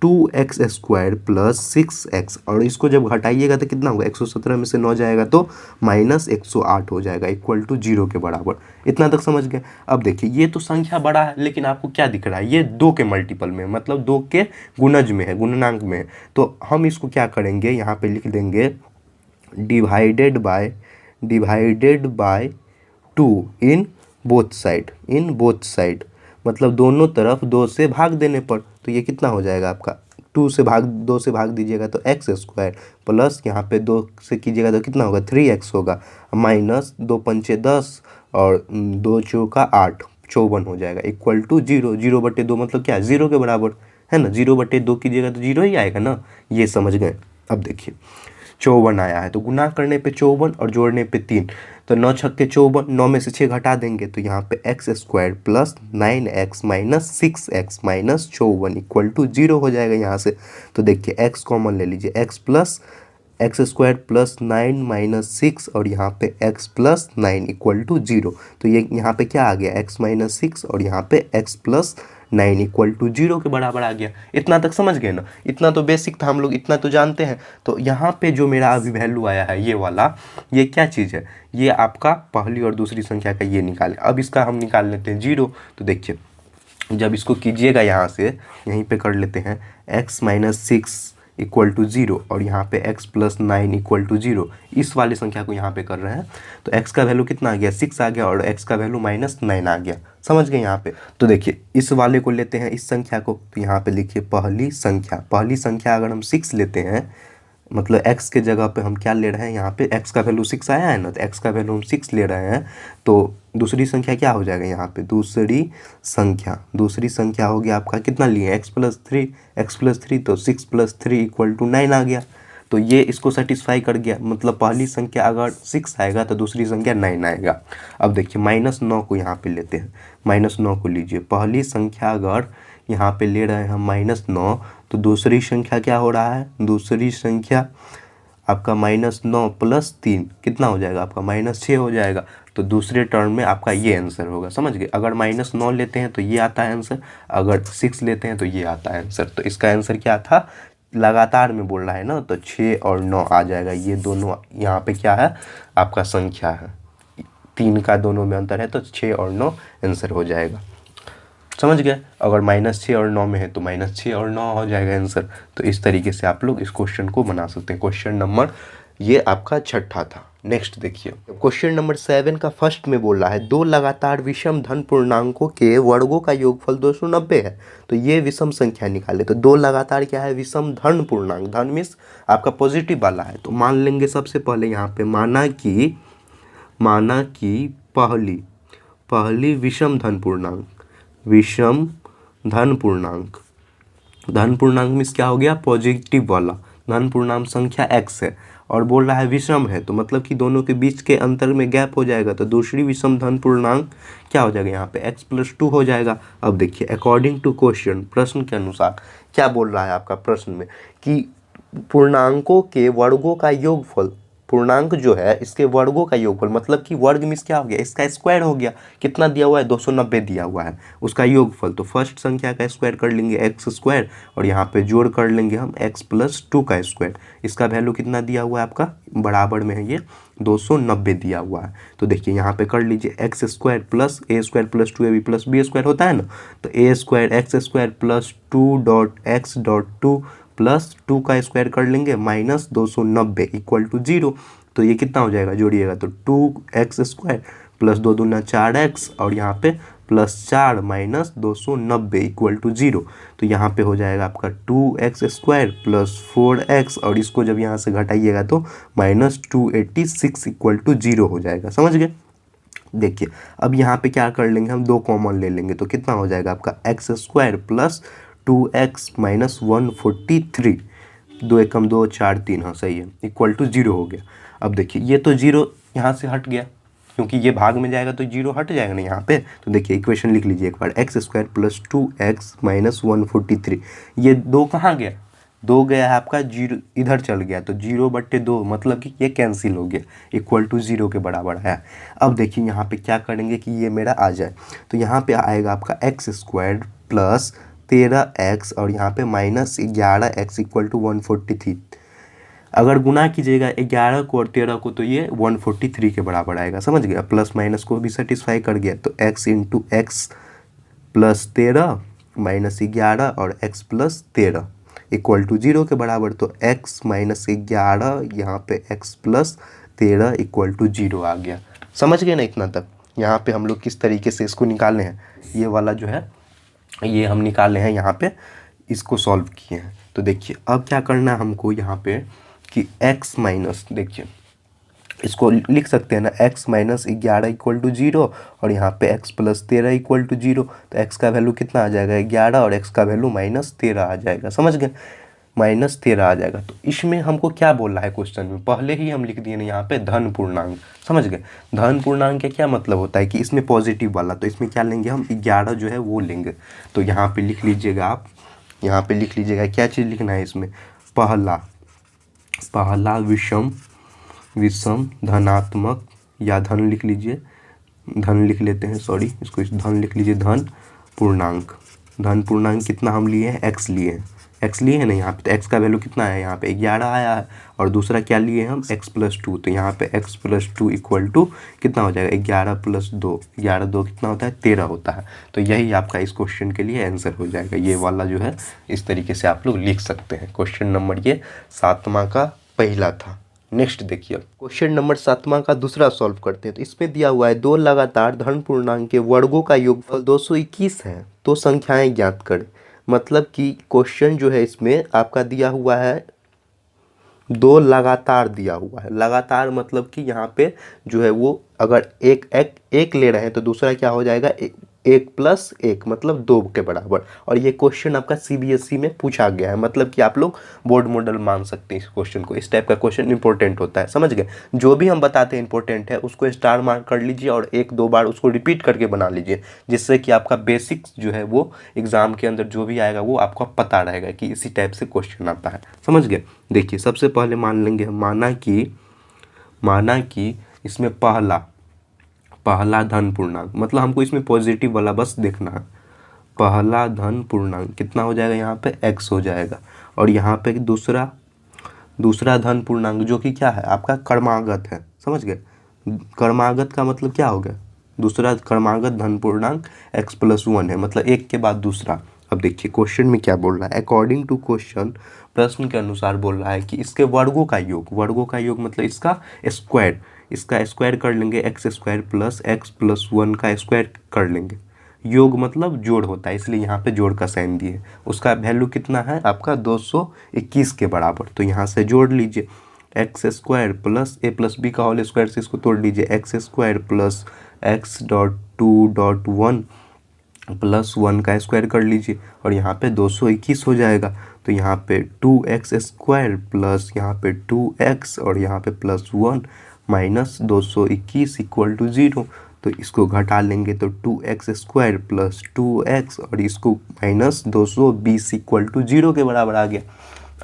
2x स्क्वायर प्लस 6x, और इसको जब घटाइएगा तो कितना होगा, 117 में से 9 जाएगा तो माइनस 108 हो जाएगा इक्वल टू 0 के बराबर। इतना तक समझ गए। अब देखिए ये तो संख्या बड़ा है, लेकिन आपको क्या दिख रहा है, ये 2 के मल्टीपल में, मतलब 2 के गुणज में है, गुणनांक में है। तो हम इसको क्या करेंगे, यहाँ पे लिख देंगे divided by 2 in both side, मतलब दोनों तरफ 2 से भाग देने पर, तो ये कितना हो जाएगा आपका 2 से भाग दीजिएगा तो एक्स स्क्वायर, प्लस यहाँ पे 2 से कीजिएगा तो कितना होगा 3x होगा, माइनस 2 पंचे 10 और 2 चौका 8, 54 हो जाएगा इक्वल टू 0/2, मतलब क्या 0 के बराबर है ना, 0/2 कीजिएगा तो 0 ही आएगा ना, ये समझ गए। अब देखिए 54 आया है तो गुना करने पे 54 और जोड़ने पे 3, तो 9 छक्के 54, 9 में से 6 घटा देंगे तो यहाँ पे X square plus 9x minus 6x minus 54 equal to 0 हो जाएगा यहाँ से। तो देखिए x कॉमन ले लीजिए, x plus x square plus 9 minus 6 और यहाँ पे x प्लस 9 इक्वल टू 0, तो ये यहाँ पे क्या आ गया x माइनस 6 और यहाँ पे x प्लस 9 इक्वल टू 0 के बराबर आ गया। इतना तक समझ गए ना, इतना तो बेसिक था, हम लोग इतना तो जानते हैं। तो यहाँ पे जो मेरा अभी वैल्यू आया है ये वाला, ये क्या चीज़ है, ये आपका पहली और दूसरी संख्या का ये निकाले। अब इसका हम निकाल लेते हैं 0, तो देखिए जब इसको कीजिएगा यहाँ से, यहीं पे कर लेते हैं x माइनस 6 इक्वल टू 0 और यहाँ पे x प्लस 9 इक्वल टू 0, इस वाली संख्या को यहाँ पे कर रहे हैं, तो x का वैल्यू कितना आ गया 6 आ गया और x का वैल्यू माइनस 9 आ गया। समझ गए यहाँ पे। तो देखिए इस वाले को लेते हैं, इस संख्या को, तो यहाँ पे लिखिए पहली संख्या अगर हम 6 लेते हैं, मतलब x के जगह पे हम क्या ले रहे हैं, यहाँ पे x का वैल्यू 6 आया है ना, तो x का वैल्यू हम 6 ले रहे हैं, तो दूसरी संख्या क्या हो जाएगा, यहाँ पे दूसरी संख्या हो गया आपका, कितना लिए x प्लस 3, तो 6 प्लस 3 इक्वल टू 9 आ गया। तो ये इसको सेटिस्फाई कर गया, मतलब पहली संख्या अगर 6 आएगा तो दूसरी संख्या 9 आएगा। अब देखिए माइनस 9 को यहाँ पे लेते हैं, माइनस 9 को लीजिए, पहली संख्या अगर यहाँ पे ले रहे हैं हम माइनस 9, तो दूसरी संख्या क्या हो रहा है, दूसरी संख्या आपका माइनस 9 प्लस 3 कितना हो जाएगा आपका माइनस 6 हो जाएगा। तो दूसरे टर्म में आपका ये आंसर होगा। समझ गए। अगर माइनस 9 लेते हैं तो ये आता है आंसर, अगर 6 लेते हैं तो ये आता है आंसर। तो इसका आंसर क्या था, लगातार में बोल रहा है ना, तो 6 और 9 आ जाएगा। ये दोनों यहाँ पे क्या है आपका संख्या है, 3 का दोनों में अंतर है, तो 6 और 9 आंसर हो जाएगा। समझ गए। अगर माइनस 6 और 9 में है तो माइनस 6 और 9 हो जाएगा आंसर। तो इस तरीके से आप लोग इस क्वेश्चन को बना सकते हैं। क्वेश्चन नंबर ये आपका छठा था। नेक्स्ट देखिए, क्वेश्चन नंबर 7 का फर्स्ट में बोल रहा है दो लगातार विषम धन पूर्णांकों के वर्गों का योगफल 290 है। तो ये विषम संख्या निकाले। तो दो लगातार क्या है, विषम धन पूर्णांक, धन मीन्स आपका पॉजिटिव वाला है। तो मान लेंगे सबसे पहले यहाँ पे माना कि पहली विषम धन पूर्णांक मीन्स क्या हो गया, पॉजिटिव वाला धन पूर्णांक संख्या x है और बोल रहा है विषम है, तो मतलब कि दोनों के बीच के अंतर में गैप हो जाएगा। तो दूसरी विषम धन पूर्णांक क्या हो जाएगा, यहाँ पे x प्लस 2 हो जाएगा। अब देखिए अकॉर्डिंग टू क्वेश्चन, प्रश्न के अनुसार क्या बोल रहा है आपका प्रश्न में कि पूर्णांकों के वर्गों का योगफल, पूर्णांक जो है इसके वर्गों का योगफल, मतलब कि वर्ग मीन्स क्या हो गया, इसका स्क्वायर हो गया। कितना दिया हुआ है, 290 दिया हुआ है, उसका योगफल। तो फर्स्ट संख्या का स्क्वायर कर लेंगे एक्स स्क्वायर और यहाँ पे जोड़ कर लेंगे हम x प्लस 2 का स्क्वायर। इसका वैल्यू कितना दिया हुआ है आपका, बराबर में है ये 290 दिया हुआ है। तो देखिए यहाँ पे कर लीजिए x square plus a square plus 2ab plus b square होता है ना, तो a square x square plus 2.x.2 plus 2 का स्क्वायर कर लेंगे माइनस 290 इक्वल टू 0। तो ये कितना हो जाएगा, जोड़िएगा तो 2x स्क्वायर प्लस 2 दूना 4x और यहाँ पे प्लस 4 माइनस 290 इक्वल टू 0। तो यहाँ पे हो जाएगा आपका 2x स्क्वायर प्लस 4x और इसको जब यहाँ से घटाइएगा तो माइनस 286 इक्वल टू 0 हो जाएगा। समझ गए। देखिए अब यहाँ पे क्या कर लेंगे हम, 2 कॉमन ले लेंगे तो कितना हो जाएगा आपका x square plus 2x minus 143, 2 एकम 2 4 3, हाँ सही है, इक्वल टू 0 हो गया। अब देखिए ये तो 0 यहाँ से हट गया क्योंकि ये भाग में जाएगा तो 0 हट जाएगा ना यहाँ पे। तो देखिए इक्वेशन लिख लीजिए एक बार, x square plus 2x minus 143, ये 2 कहाँ गया, 2 गया है आपका 0 इधर चल गया, तो 0/2 मतलब कि ये कैंसिल हो गया, इक्वल टू 0 के बराबर है। अब देखिए यहाँ पे क्या करेंगे कि ये मेरा आ जाए, तो यहाँ पे आएगा आपका एक्स स्क्वायर प्लस 13x और यहाँ पे माइनस 11x इक्वल टू 143। अगर गुना कीजिएगा 11 को और 13 को तो ये 143 के बराबर आएगा, समझ गया, प्लस माइनस को भी सेटिस्फाई कर गया। तो x into x plus 13 minus 11 और x प्लस 13 इक्वल टू 0 के बराबर, तो x माइनस 11 यहाँ पे x प्लस 13 इक्वल टू 0 आ गया। समझ गए ना इतना तक। यहाँ पे हम लोग किस तरीके से इसको निकाले हैं, ये वाला जो है ये हम निकाले हैं, यहाँ पे इसको सॉल्व किए हैं। तो देखिए अब क्या करना है हमको यहाँ पे कि x माइनस, देखिए इसको लिख सकते हैं ना, x माइनस 11 इक्वल टू 0 और यहाँ पे x प्लस 13 इक्वल टू 0, तो x का वैल्यू कितना आ जाएगा 11 और x का वैल्यू माइनस 13 आ जाएगा, समझ गए, माइनस 13 आ जाएगा। तो इसमें हमको क्या बोल रहा है क्वेश्चन में, पहले ही हम लिख दिए ना यहाँ पे धन पूर्णांक, समझ गए। धन पूर्णांक का क्या मतलब होता है कि इसमें पॉजिटिव वाला, तो इसमें क्या लेंगे हम 11 जो है वो लेंगे। तो यहाँ पे लिख लीजिएगा आप, यहाँ पे लिख लीजिएगा क्या चीज़ लिखना है इसमें, पहला विषम धनात्मक, या धन लिख लीजिए, धन लिख लेते हैं, सॉरी इसको धन लिख लीजिए, धन पूर्णांक। धन पूर्णांक कितना हम लिए हैं, x लिए हैं, x लिए हैं ना यहाँ पे, तो x का वैल्यू कितना है यहाँ पे 11 आया है, और दूसरा क्या लिए हम x प्लस 2, तो यहाँ पे x प्लस 2 इक्वल टू कितना हो जाएगा 11 प्लस 2, 11 2 कितना होता है 13 होता है। तो यही आपका इस क्वेश्चन के लिए आंसर हो जाएगा, ये वाला जो है इस तरीके से आप लोग लिख सकते हैं। क्वेश्चन नंबर ये 7वां का पहला था। नेक्स्ट देखिए क्वेश्चन नंबर 7वां का दूसरा सॉल्व करते हैं। तो इसमें दिया हुआ है 2 लगातार धन पूर्णांक के वर्गों का योगफल 221 है, तो संख्याएं ज्ञात करें। मतलब कि क्वेश्चन जो है इसमें आपका दिया हुआ है 2 लगातार दिया हुआ है, लगातार मतलब कि यहाँ पे जो है वो अगर एक ले रहे हैं तो दूसरा क्या हो जाएगा 1 प्लस 1 मतलब 2 के बराबर। और ये क्वेश्चन आपका CBSE में पूछा गया है, मतलब कि आप लोग बोर्ड मॉडल मान सकते हैं इस क्वेश्चन को, इस टाइप का क्वेश्चन इंपॉर्टेंट होता है, समझ गए। जो भी हम बताते हैं इंपॉर्टेंट है उसको स्टार मार्क कर लीजिए और 1-2 बार उसको रिपीट करके बना लीजिए, जिससे कि आपका बेसिक्स जो है वो एग्जाम के अंदर जो भी आएगा वो आपको पता रहेगा कि इसी टाइप से क्वेश्चन आता है, समझ गए। देखिए सबसे पहले मान लेंगे हम, माना कि इसमें पहला धन पूर्णांक, मतलब हमको इसमें पॉजिटिव वाला बस देखना है। पहला धन पूर्णांक कितना हो जाएगा यहाँ पे x हो जाएगा, और यहाँ पे दूसरा धन पूर्णांक जो कि क्या है आपका क्रमागत है, समझ गए। क्रमागत का मतलब क्या हो गया, दूसरा क्रमागत धन पूर्णांक x प्लस 1 है, मतलब एक के बाद दूसरा। अब देखिए क्वेश्चन में क्या बोल रहा है, अकॉर्डिंग टू क्वेश्चन, प्रश्न के अनुसार बोल रहा है कि इसके वर्गों का योग मतलब इसका स्क्वायर कर लेंगे, x square plus x plus 1 का स्क्वायर कर लेंगे। योग मतलब जोड़ होता है, इसलिए यहाँ पे जोड़ का साइन दिए। उसका वैल्यू कितना है आपका 221 के बराबर, तो यहाँ से जोड़ लीजिए x square plus a plus b का होल स्क्वायर से इसको तोड़ लीजिए, x square plus x dot 2.1 plus 1 का स्क्वायर कर लीजिए, और यहाँ पे 221 हो जाएगा। तो यहाँ पे 2x स्क्वायर प्लस यहाँ पे 2x और यहाँ पे प्लस 1 माइनस 221 इक्वल टू 0। तो इसको घटा लेंगे तो 2x स्क्वायर प्लस 2x और इसको माइनस 220 इक्वल टू 0 के बराबर आ गया।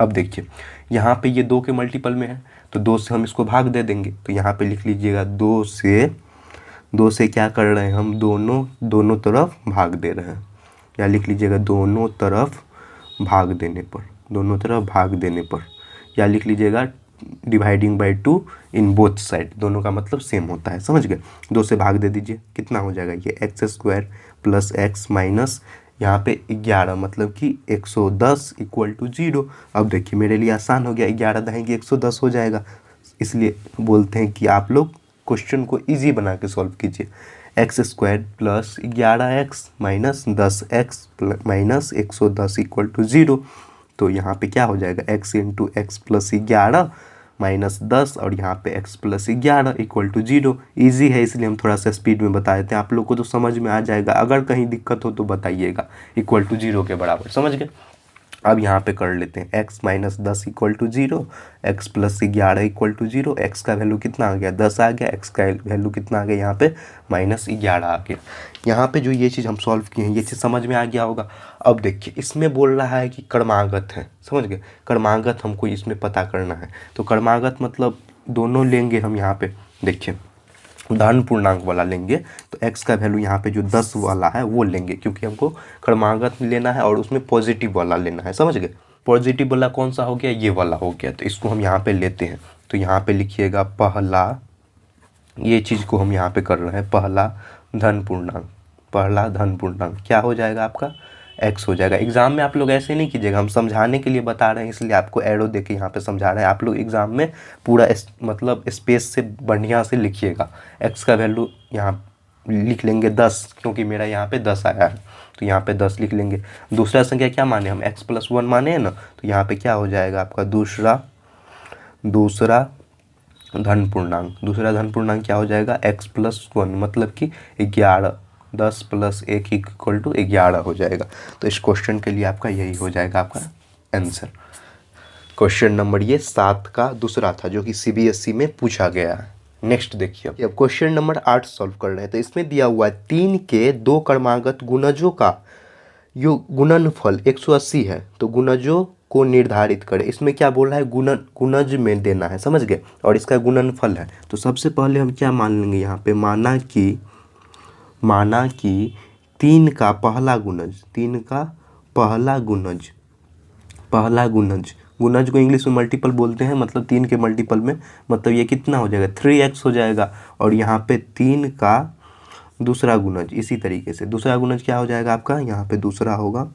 अब देखिए यहाँ पे ये 2 के मल्टीपल में है, तो 2 से हम इसको भाग दे देंगे, तो यहाँ पे लिख लीजिएगा 2 से क्या कर रहे हैं हम, दोनों तरफ भाग दे रहे हैं, या लिख लीजिएगा दोनों तरफ भाग देने पर, या लिख लीजिएगा dividing by 2 in both side, दोनों का मतलब सेम होता है, समझ गए। 2 से भाग दे दीजिए, कितना हो जाएगा ये x square plus x minus यहाँ पे 11 मतलब कि 110 इक्वल टू 0। अब देखिए मेरे लिए आसान हो गया, 11 दहेंगे 110 हो जाएगा, इसलिए बोलते हैं कि आप लोग क्वेश्चन को इजी बना के सॉल्व कीजिए। X square plus 11x minus 10x minus 110 equal to 0। तो यहाँ पे क्या हो जाएगा x इंटू एक्स प्लस 11 -10 और यहाँ पे x + 11 = 0। ईजी है इसलिए हम थोड़ा सा स्पीड में बता देते हैं, आप लोग को तो समझ में आ जाएगा, अगर कहीं दिक्कत हो तो बताइएगा। = 0 के बराबर, समझ गए। अब यहाँ पे कर लेते हैं x - 10 = 0, x + 11 = 0। x का वैल्यू कितना आ गया, 10 आ गया, x का वैल्यू कितना आ गया यहाँ पे, -11 आ गया। यहाँ पे जो ये चीज़ हम सॉल्व किए हैं ये चीज़ समझ में आ गया होगा। अब देखिए इसमें बोल रहा है कि क्रमागत है, समझ गए, क्रमागत हमको इसमें पता करना है। तो क्रमागत मतलब दोनों लेंगे हम यहाँ पे, देखिए धन पूर्णांक वाला लेंगे तो x का वैल्यू यहाँ पे जो 10 वाला है वो लेंगे, क्योंकि हमको क्रमागत लेना है और उसमें पॉजिटिव वाला लेना है, समझ गए। पॉजिटिव वाला कौन सा हो गया, ये वाला हो गया, तो इसको हम यहाँ पे लेते हैं। तो यहाँ पे लिखिएगा पहला, ये चीज़ को हम यहाँ पे कर रहे हैं, पहला धन पूर्णांक, पहला धन पूर्णांक क्या हो जाएगा आपका, x हो जाएगा। एग्जाम में आप लोग ऐसे नहीं कीजिएगा, हम समझाने के लिए बता रहे हैं इसलिए आपको एरो दे के यहाँ पे समझा रहे हैं। आप लोग एग्जाम में पूरा मतलब स्पेस से बढ़िया से लिखिएगा। x का वैल्यू यहाँ लिख लेंगे 10, क्योंकि मेरा यहाँ पे 10 आया है तो यहाँ पे 10 लिख लेंगे। दूसरा संख्या क्या माने हम, x + 1 माने हैं ना, तो यहाँ पे क्या हो जाएगा आपका दूसरा धन पूर्णांक। दूसरा धन पूर्णांक क्या हो जाएगा, x + 1 मतलब कि 11, 10 + 1 = 11 हो जाएगा। तो इस क्वेश्चन के लिए आपका यही हो जाएगा आपका आंसर। क्वेश्चन नंबर ये 7 का दूसरा था जो कि CBSE में पूछा गया है। नेक्स्ट देखिए, अब क्वेश्चन नंबर 8 सॉल्व कर रहे हैं। तो इसमें दिया हुआ है 3 के 2 क्रमागत गुणजों का यो गुणनफल 180 है, तो गुणजों को निर्धारित करें। इसमें क्या बोल रहा है, गुणज में देना है, समझ गए, और इसका गुणनफल है। तो सबसे पहले हम क्या मान लेंगे यहाँ पे, माना कि 3 का पहला गुणज, 3 का पहला गुणज गुणज को इंग्लिश में मल्टीपल बोलते हैं, मतलब 3 के मल्टीपल में, मतलब ये कितना हो जाएगा 3x हो जाएगा। और यहाँ पे 3 का दूसरा गुणज, इसी तरीके से दूसरा गुणज क्या हो जाएगा आपका, यहाँ पे दूसरा होगा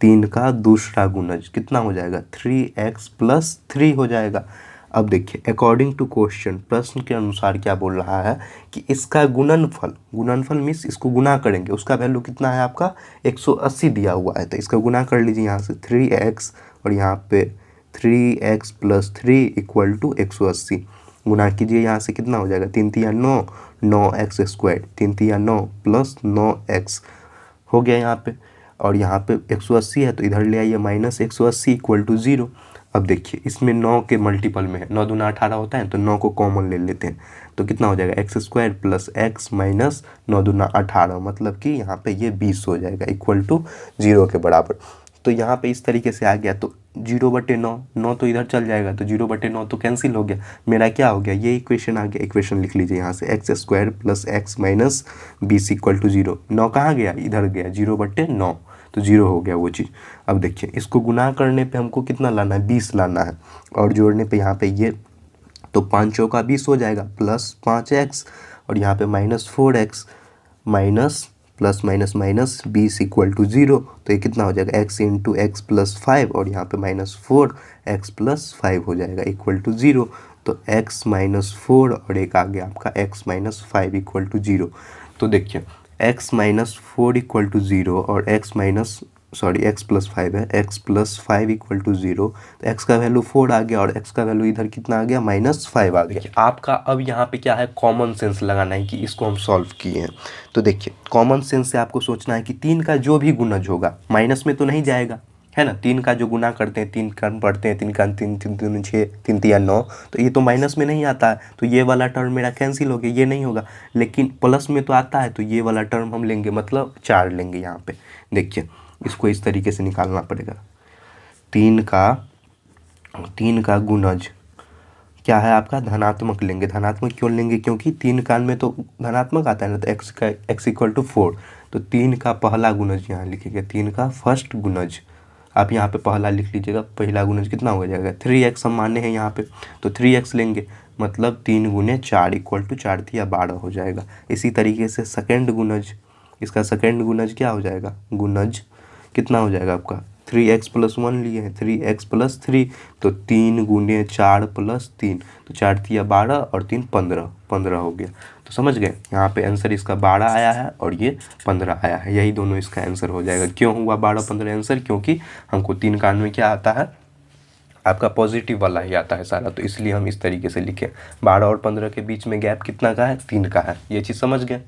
3 का दूसरा गुणज कितना हो जाएगा 3x + 3 हो जाएगा। अब देखिए अकॉर्डिंग टू क्वेश्चन, प्रश्न के अनुसार क्या बोल रहा है कि इसका गुणनफल मीन्स इसको गुना करेंगे, उसका वैल्यू कितना है आपका 180 दिया हुआ है। तो इसका गुना कर लीजिए यहाँ से 3x और यहाँ पे 3x + 3 = 180। गुना कीजिए यहाँ से कितना हो जाएगा 3 × 9, 9x², 3 × 9 + 9x हो गया यहाँ पे। और यहाँ पे 180 है तो इधर ले आइए -180 = 0। अब देखिए इसमें 9 के मल्टीपल में है, 9 दूना 18 होता है, तो 9 को कॉमन ले लेते हैं तो कितना हो जाएगा x² + x - 9 दूना 18, मतलब कि यहाँ पे ये 20 हो जाएगा = 0 के बराबर। तो यहाँ पे इस तरीके से आ गया, तो 0/9, 9 तो इधर चल जाएगा, तो 0/9 तो कैंसिल हो गया, मेरा क्या हो गया ये इक्वेशन आ गया। इक्वेशन लिख लीजिए यहाँ से x² + x - 20 = 0। 9 कहाँ गया, इधर गया, 0/9, तो 0 हो गया वो चीज़। अब देखिए इसको गुना करने पे हमको कितना लाना है 20 लाना है, और जोड़ने पे यहाँ पे ये तो 5 चौका 20 हो जाएगा +5x, और यहाँ पे -4x प्लस माइनस 20 = 0। तो ये कितना हो जाएगा x × x + 5, और यहाँ पे -4x + 5 हो जाएगा = 0। तो x - 4 और एक आ गया आपका x - 5 = 0। तो देखिए x - 4 = 0 और x + 5 है, x + 5 = 0। तो x का वैल्यू 4 आ गया और x का वैल्यू इधर कितना आ गया -5 आ गया। आपका अब यहाँ पे क्या है, कॉमन सेंस लगाना है कि इसको हम सॉल्व किए हैं। तो देखिए कॉमन सेंस से आपको सोचना है कि 3 का जो भी गुणज होगा माइनस में तो नहीं जाएगा, है ना। 3 का जो गुना करते हैं, 3 क्रम पढ़ते हैं, 3 का 3 3 3 6, 3 3 9, तो ये तो माइनस में नहीं आता है, तो ये वाला टर्म मेरा कैंसिल हो गया, ये नहीं होगा। लेकिन प्लस में तो आता है, तो ये वाला टर्म हम लेंगे, मतलब 4 लेंगे यहाँ पे। देखिए इसको इस तरीके से निकालना पड़ेगा। 3 का गुणज क्या है आपका, धनात्मक लेंगे। धनात्मक क्यों लेंगे, क्योंकि 3 कान में तो धनात्मक आता है ना, तो x = 4। तो 3 का पहला गुणज यहाँ लिखेंगे, 3 का फर्स्ट गुणज, आप यहाँ पे पहला लिख लीजिएगा। पहला गुणज कितना हो जाएगा 3x हम माने हैं यहाँ पे, तो 3x लेंगे, मतलब 3 × 4 = 4 × 12 हो जाएगा। इसी तरीके से सेकेंड गुणज, इसका सेकेंड गुणज क्या हो जाएगा, गुणज कितना हो जाएगा आपका 3x + 1 लिए हैं, 3x + 3, तो 3 × 4 + 3, तो 4 × 12 और 3 15 हो गया। तो समझ गए, यहाँ पे आंसर इसका 12 आया है और ये 15 आया है, यही दोनों इसका आंसर हो जाएगा। क्यों हुआ 12 15 आंसर, क्योंकि हमको 3 कान में क्या आता है, आपका पॉजिटिव वाला ही आता है सारा, तो इसलिए हम इस तरीके से लिखे। 12 और 15 के बीच में गैप कितना का है, 3 का है। ये चीज़ समझ गए।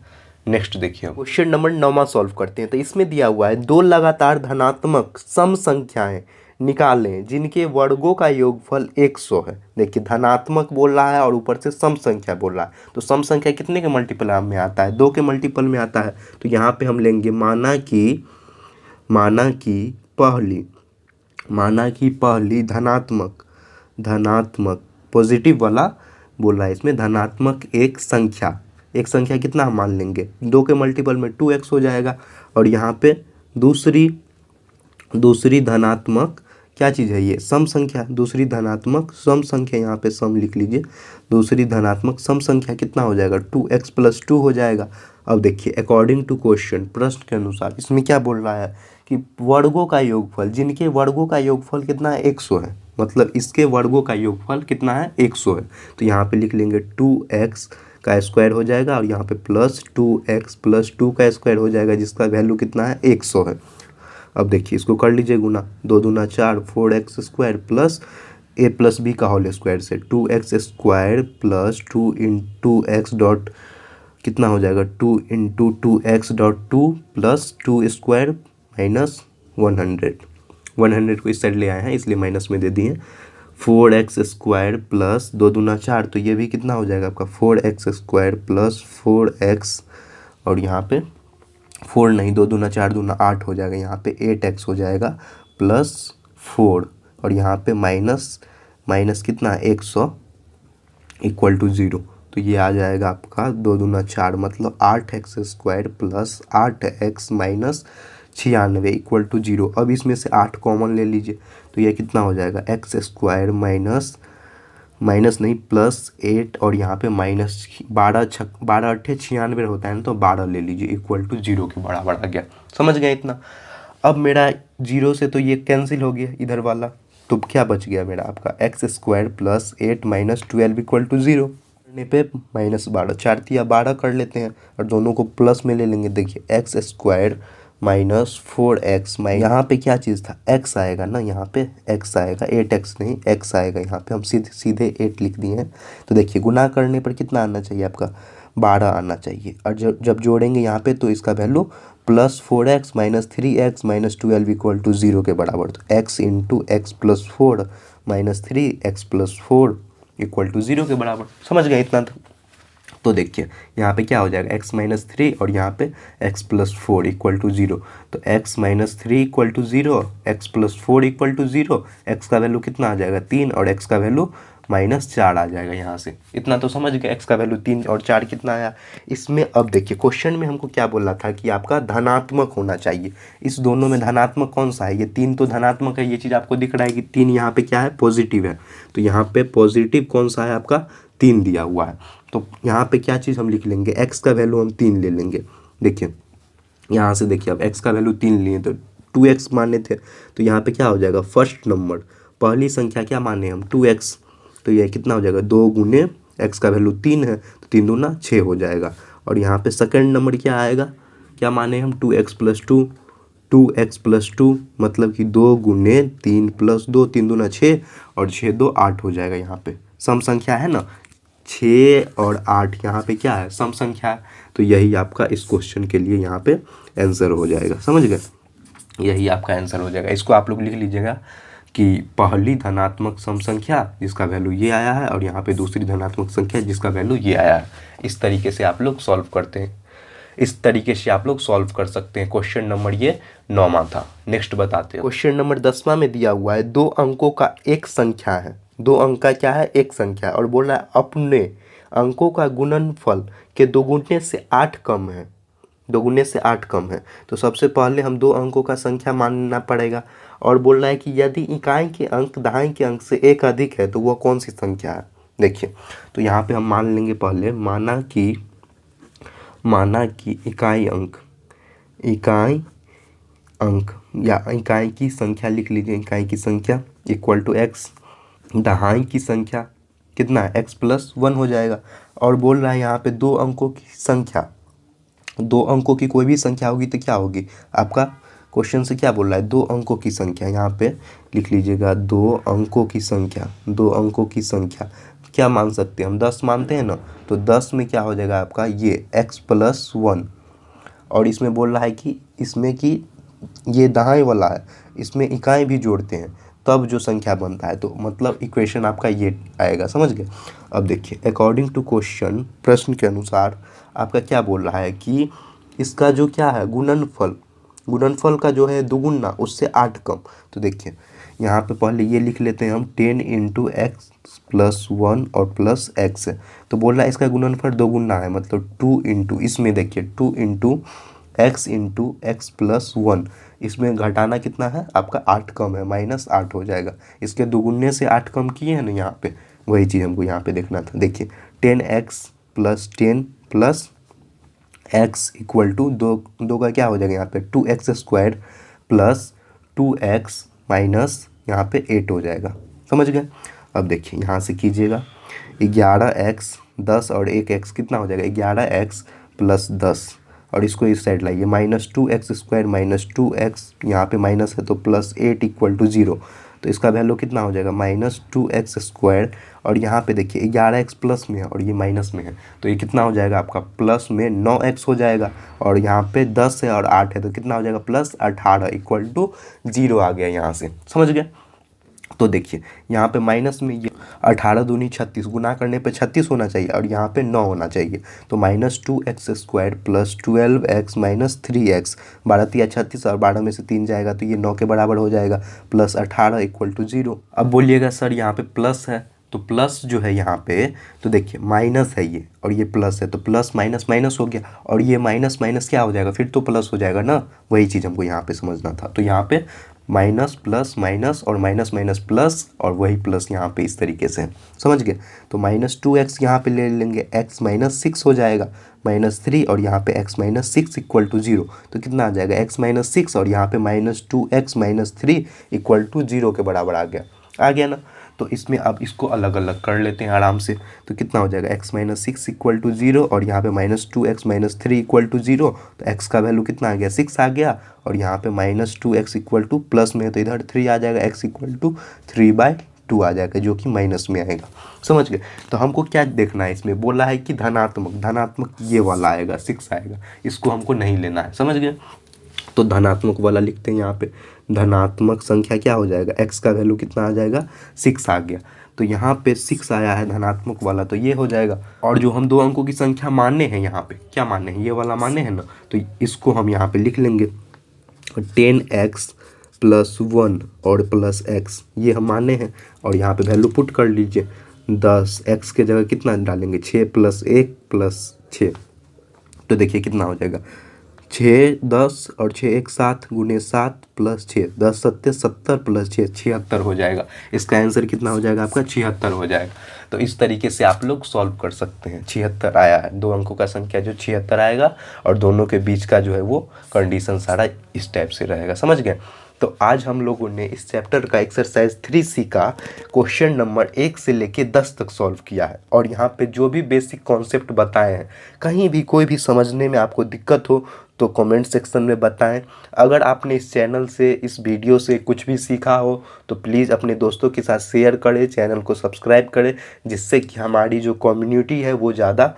नेक्स्ट देखिए, क्वेश्चन नंबर 9 सॉल्व करते हैं। तो इसमें दिया हुआ है 2 लगातार धनात्मक सम संख्याएं निकालें जिनके वर्गों का योगफल 100 है। देखिए धनात्मक बोल रहा है और ऊपर से सम संख्या बोल रहा है, तो सम संख्या कितने के मल्टीपल में आता है, 2 के मल्टीपल में आता है। तो यहाँ पे हम लेंगे माना कि पहली धनात्मक पॉजिटिव वाला बोल रहा है, इसमें धनात्मक एक संख्या कितना हम मान लेंगे, 2 के मल्टीपल में 2x हो जाएगा। और यहाँ पे दूसरी धनात्मक क्या चीज़ है, ये सम संख्या, दूसरी धनात्मक सम संख्या, यहाँ पे सम लिख लीजिए। दूसरी धनात्मक सम संख्या कितना हो जाएगा, 2x+2 हो जाएगा। अब देखिए अकॉर्डिंग टू क्वेश्चन, प्रश्न के अनुसार इसमें क्या बोल रहा है कि वर्गों का योगफल, जिनके वर्गों का योगफल कितना है, 100 है। मतलब इसके वर्गों का योगफल कितना है, 100 है। तो यहाँ पे लिख लेंगे 2x का स्क्वायर हो जाएगा और यहाँ पे प्लस 2x+2 का स्क्वायर हो जाएगा, जिसका वैल्यू कितना है, 100 है। अब देखिए इसको कर लीजिए गुना, 2 दूना 4, 4x² प्लस a+b का होल स्क्वायर से 2x² plus 2 into x dot कितना हो जाएगा, 2 into 2x.2 plus 2 square minus 100 को इस साइड ले आए हैं इसलिए माइनस में दे दिए। 4x² प्लस 2 दूना 4, तो ये भी कितना हो जाएगा आपका 4x² प्लस 4x, और यहाँ पे 4 नहीं, 2 दूना 4 दूना 8 हो जाएगा, यहाँ पे 8x हो जाएगा प्लस 4, और यहाँ पे माइनस कितना 100 इक्वल टू 0। तो ये आ जाएगा आपका 2 दूना 4 मतलब 8x² plus 8x minus 96 equal to 0। अब इसमें से 8 कॉमन ले लीजिए, तो ये कितना हो जाएगा, x² माइनस नहीं प्लस 8, और यहाँ पे माइनस 12 8 96 होता है ना, तो 12 ले लीजिए इक्वल टू 0 के बराबर आ गया। समझ गए इतना। अब मेरा 0 से तो ये कैंसिल हो गया इधर वाला, तो क्या बच गया मेरा आपका x² plus 8 minus 12 equal to 0 करने पे -12, 4 तिया 12 कर लेते हैं और दोनों को प्लस में ले लेंगे। देखिए x² माइनस 4x, यहाँ पे क्या चीज़ था, x आएगा ना, यहाँ पे x आएगा, 8x नहीं x आएगा, यहाँ पे हम सीधे 8 लिख दिए हैं। तो देखिए गुना करने पर कितना आना चाहिए आपका, 12 आना चाहिए, और जब जोड़ेंगे यहाँ पे तो इसका value plus 4x minus 3x minus 12 equal to 0 के बराबर। तो x into x plus 4 minus 3x plus 4 equal to 0 के बराबर। समझ गए इतना तो देखिए यहाँ पे क्या हो जाएगा, x माइनस 3 और यहाँ पे x प्लस 4 इक्वल टू 0। तो x minus 3 equal to 0, x plus 4 equal to 0, x का वैल्यू कितना आ जाएगा 3 और x का वैल्यू -4 आ जाएगा यहाँ से। इतना तो समझ गए, x का वैल्यू 3 और 4 कितना आया इसमें। अब देखिए क्वेश्चन में हमको क्या बोला था कि आपका धनात्मक होना चाहिए। इस दोनों में धनात्मक कौन सा है, ये 3 तो धनात्मक है, ये चीज़ आपको दिख रहा है कि 3 यहाँ पे क्या है, पॉजिटिव है। तो यहाँ पे पॉजिटिव कौन सा है आपका, 3 दिया हुआ है। तो यहाँ पे क्या चीज़ हम लिख लेंगे, x का वैल्यू हम 3 ले लेंगे। देखिए यहाँ से देखिए अब x का वैल्यू 3 लिए तो 2x माने थे, तो यहाँ पे क्या हो जाएगा, फर्स्ट नंबर पहली संख्या क्या माने हम 2x, तो ये कितना हो जाएगा 2 गुने x का वैल्यू 3 है तो 3 दूना 6 हो जाएगा। और यहाँ पे सेकंड नंबर क्या आएगा, क्या माने हम 2x प्लस 2 मतलब कि 2 गुने 3 प्लस 2, 3 दूना 6 और 6 2 8 हो जाएगा। यहाँ पे सम संख्या है ना, 6 और 8 यहाँ पे क्या है, सम संख्या है। तो यही आपका इस क्वेश्चन के लिए यहाँ पे आंसर हो जाएगा। समझ गए, यही आपका आंसर हो जाएगा। इसको आप लोग लिख लीजिएगा कि पहली धनात्मक सम संख्या जिसका वैल्यू ये आया है और यहाँ पे दूसरी धनात्मक संख्या जिसका वैल्यू ये आया है। इस तरीके से आप लोग सॉल्व करते हैं, इस तरीके से आप लोग सॉल्व कर सकते हैं। क्वेश्चन नंबर ये 9वां था। नेक्स्ट बताते हैं, क्वेश्चन नंबर 10वां में दिया हुआ है 2 अंकों का एक संख्या है, 2 अंक का क्या है, एक संख्या, और बोल रहा है अपने अंकों का गुणनफल के 2 गुने से 8 कम है, 2 गुने से 8 कम है। तो सबसे पहले हम 2 अंकों का संख्या मानना पड़ेगा, और बोल रहा है कि यदि इकाई के अंक दहाई के अंक से 1 अधिक है तो वह कौन सी संख्या है। देखिए तो यहाँ पे हम मान लेंगे पहले, माना कि इकाई अंक या इकाई की संख्या लिख लीजिए, इकाई की संख्या इक्वल टू x, दहाई की संख्या कितना है x प्लस 1 हो जाएगा। और बोल रहा है यहाँ पे 2 अंकों की संख्या, 2 अंकों की कोई भी संख्या होगी तो क्या होगी आपका क्वेश्चन से क्या बोल रहा है, 2 अंकों की संख्या, यहाँ पे लिख लीजिएगा 2 अंकों की संख्या, 2 अंकों की संख्या क्या मान सकते हैं हम, 10 मानते हैं ना, तो 10 में क्या हो जाएगा आपका ये x+1, और इसमें बोल रहा है कि इसमें कि ये दाएं वाला है, इसमें इकाई भी जोड़ते हैं तब जो संख्या बनता है, तो मतलब इक्वेशन आपका ये आएगा, समझ गए। अब देखिए अकॉर्डिंग टू क्वेश्चन, प्रश्न के अनुसार आपका क्या बोल रहा है कि इसका जो क्या है गुणनफल, गुणनफल का जो है दुगुना उससे 8 कम। तो देखिए यहाँ पे पहले ये लिख लेते हैं हम 10 × x+1 और प्लस x है, तो बोल रहा है इसका गुणनफल दोगुना है, मतलब 2 × इसमें देखिए 2 × x+1, इसमें घटाना कितना है आपका 8 कम है, -8 हो जाएगा। इसके दुगुने से 8 कम किए हैं ना यहाँ पे, वही चीज़ हमको यहाँ पे देखना था। देखिए 10x + 10 + x = 2 का क्या हो जाएगा यहाँ पे 2x² + 2x - यहाँ पे 8 हो जाएगा, समझ गए। अब देखिए यहाँ से कीजिएगा 11x 10 और 1x कितना हो जाएगा 11x + 10, और इसको इस साइड लाइए -2x² - 2x, यहाँ पे माइनस है तो +8 = 0, तो इसका वैल्यू कितना हो जाएगा -2x², और यहाँ पे देखिए 11x प्लस में है और ये माइनस में है, तो ये कितना हो जाएगा आपका प्लस में 9x हो जाएगा, और यहाँ पे 10 है और 8 है तो कितना हो जाएगा +18 = 0 आ गया यहाँ से, समझ गए। तो देखिए यहाँ पे माइनस में ये 18 दूनी 36, गुना करने पे 36 होना चाहिए और यहाँ पे 9 होना चाहिए, तो -2x² + 12x - 3x, 12 × 36 और 12 में से 3 जाएगा तो ये 9 के बराबर हो जाएगा, +18 = 0। अब बोलिएगा सर यहाँ पे प्लस है, तो प्लस जो है यहाँ पे, तो देखिए माइनस है ये और ये प्लस है, तो प्लस माइनस माइनस हो गया, और ये माइनस माइनस क्या हो जाएगा फिर तो प्लस हो जाएगा ना, वही चीज़ हमको यहाँ पे समझना था। तो यहाँ पे माइनस प्लस माइनस और माइनस माइनस प्लस, और वही प्लस यहाँ पे इस तरीके से, समझ गए। तो -2x यहाँ पे ले लेंगे, x - 6 हो जाएगा, -3 और यहाँ पे x - 6 = 0, तो कितना आ जाएगा x - 6 और यहाँ पे -2x - 3 = 0 के बराबर आ गया ना। तो इसमें अब इसको अलग अलग कर लेते हैं आराम से, तो कितना हो जाएगा x - 6 = 0 और यहाँ पे -2x - 3 = 0, तो x का वैल्यू कितना आ गया 6 आ गया, और यहाँ पे -2x = प्लस में है तो इधर 3 आ जाएगा, x = 3/2 आ जाएगा जो कि माइनस में आएगा, समझ गए। तो हमको क्या देखना है, इसमें बोला है कि धनात्मक ये वाला आएगा 6 आएगा, इसको हमको नहीं लेना है, समझ गए। तो धनात्मक वाला लिखते हैं यहाँ पे, धनात्मक संख्या क्या हो जाएगा, x का वैल्यू कितना आ जाएगा 6 आ गया, तो यहाँ पे 6 आया है धनात्मक वाला, तो ये हो जाएगा। और जो हम 2 अंकों की संख्या मानने हैं यहाँ पे, क्या मानने हैं, ये वाला मानने हैं ना, तो इसको हम यहाँ पे लिख लेंगे 10x + 1 और प्लस x, ये हम माने हैं, और यहाँ पे वैल्यू पुट कर लीजिए 10, x के जगह कितना डालेंगे 6 + 1 + 6, तो देखिए कितना हो जाएगा 6 10 और 6 एक साथ × 7 + 6, 10 7 70 + 6 76 हो जाएगा। इसका आंसर कितना हो जाएगा आपका 76 हो जाएगा। तो इस तरीके से आप लोग सॉल्व कर सकते हैं। 76 आया है, 2 अंकों का संख्या जो 76 आएगा, और दोनों के बीच का जो है वो कंडीशन सारा इस टाइप से रहेगा, समझ गए। तो आज हम लोगों ने इस चैप्टर का एक्सरसाइज 3C का क्वेश्चन नंबर 1 से लेके 10 तक सॉल्व किया है, और यहाँ पे जो भी बेसिक कॉन्सेप्ट बताए हैं, कहीं भी कोई भी समझने में आपको दिक्कत हो तो कमेंट सेक्शन में बताएं। अगर आपने इस चैनल से, इस वीडियो से कुछ भी सीखा हो तो प्लीज़ अपने दोस्तों के साथ शेयर करें, चैनल को सब्सक्राइब करें, जिससे कि हमारी जो कम्युनिटी है वो ज़्यादा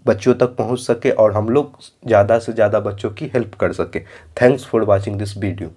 बच्चों तक पहुंच सके और हम लोग ज़्यादा से ज़्यादा बच्चों की हेल्प कर सकें। Thanks for watching this video.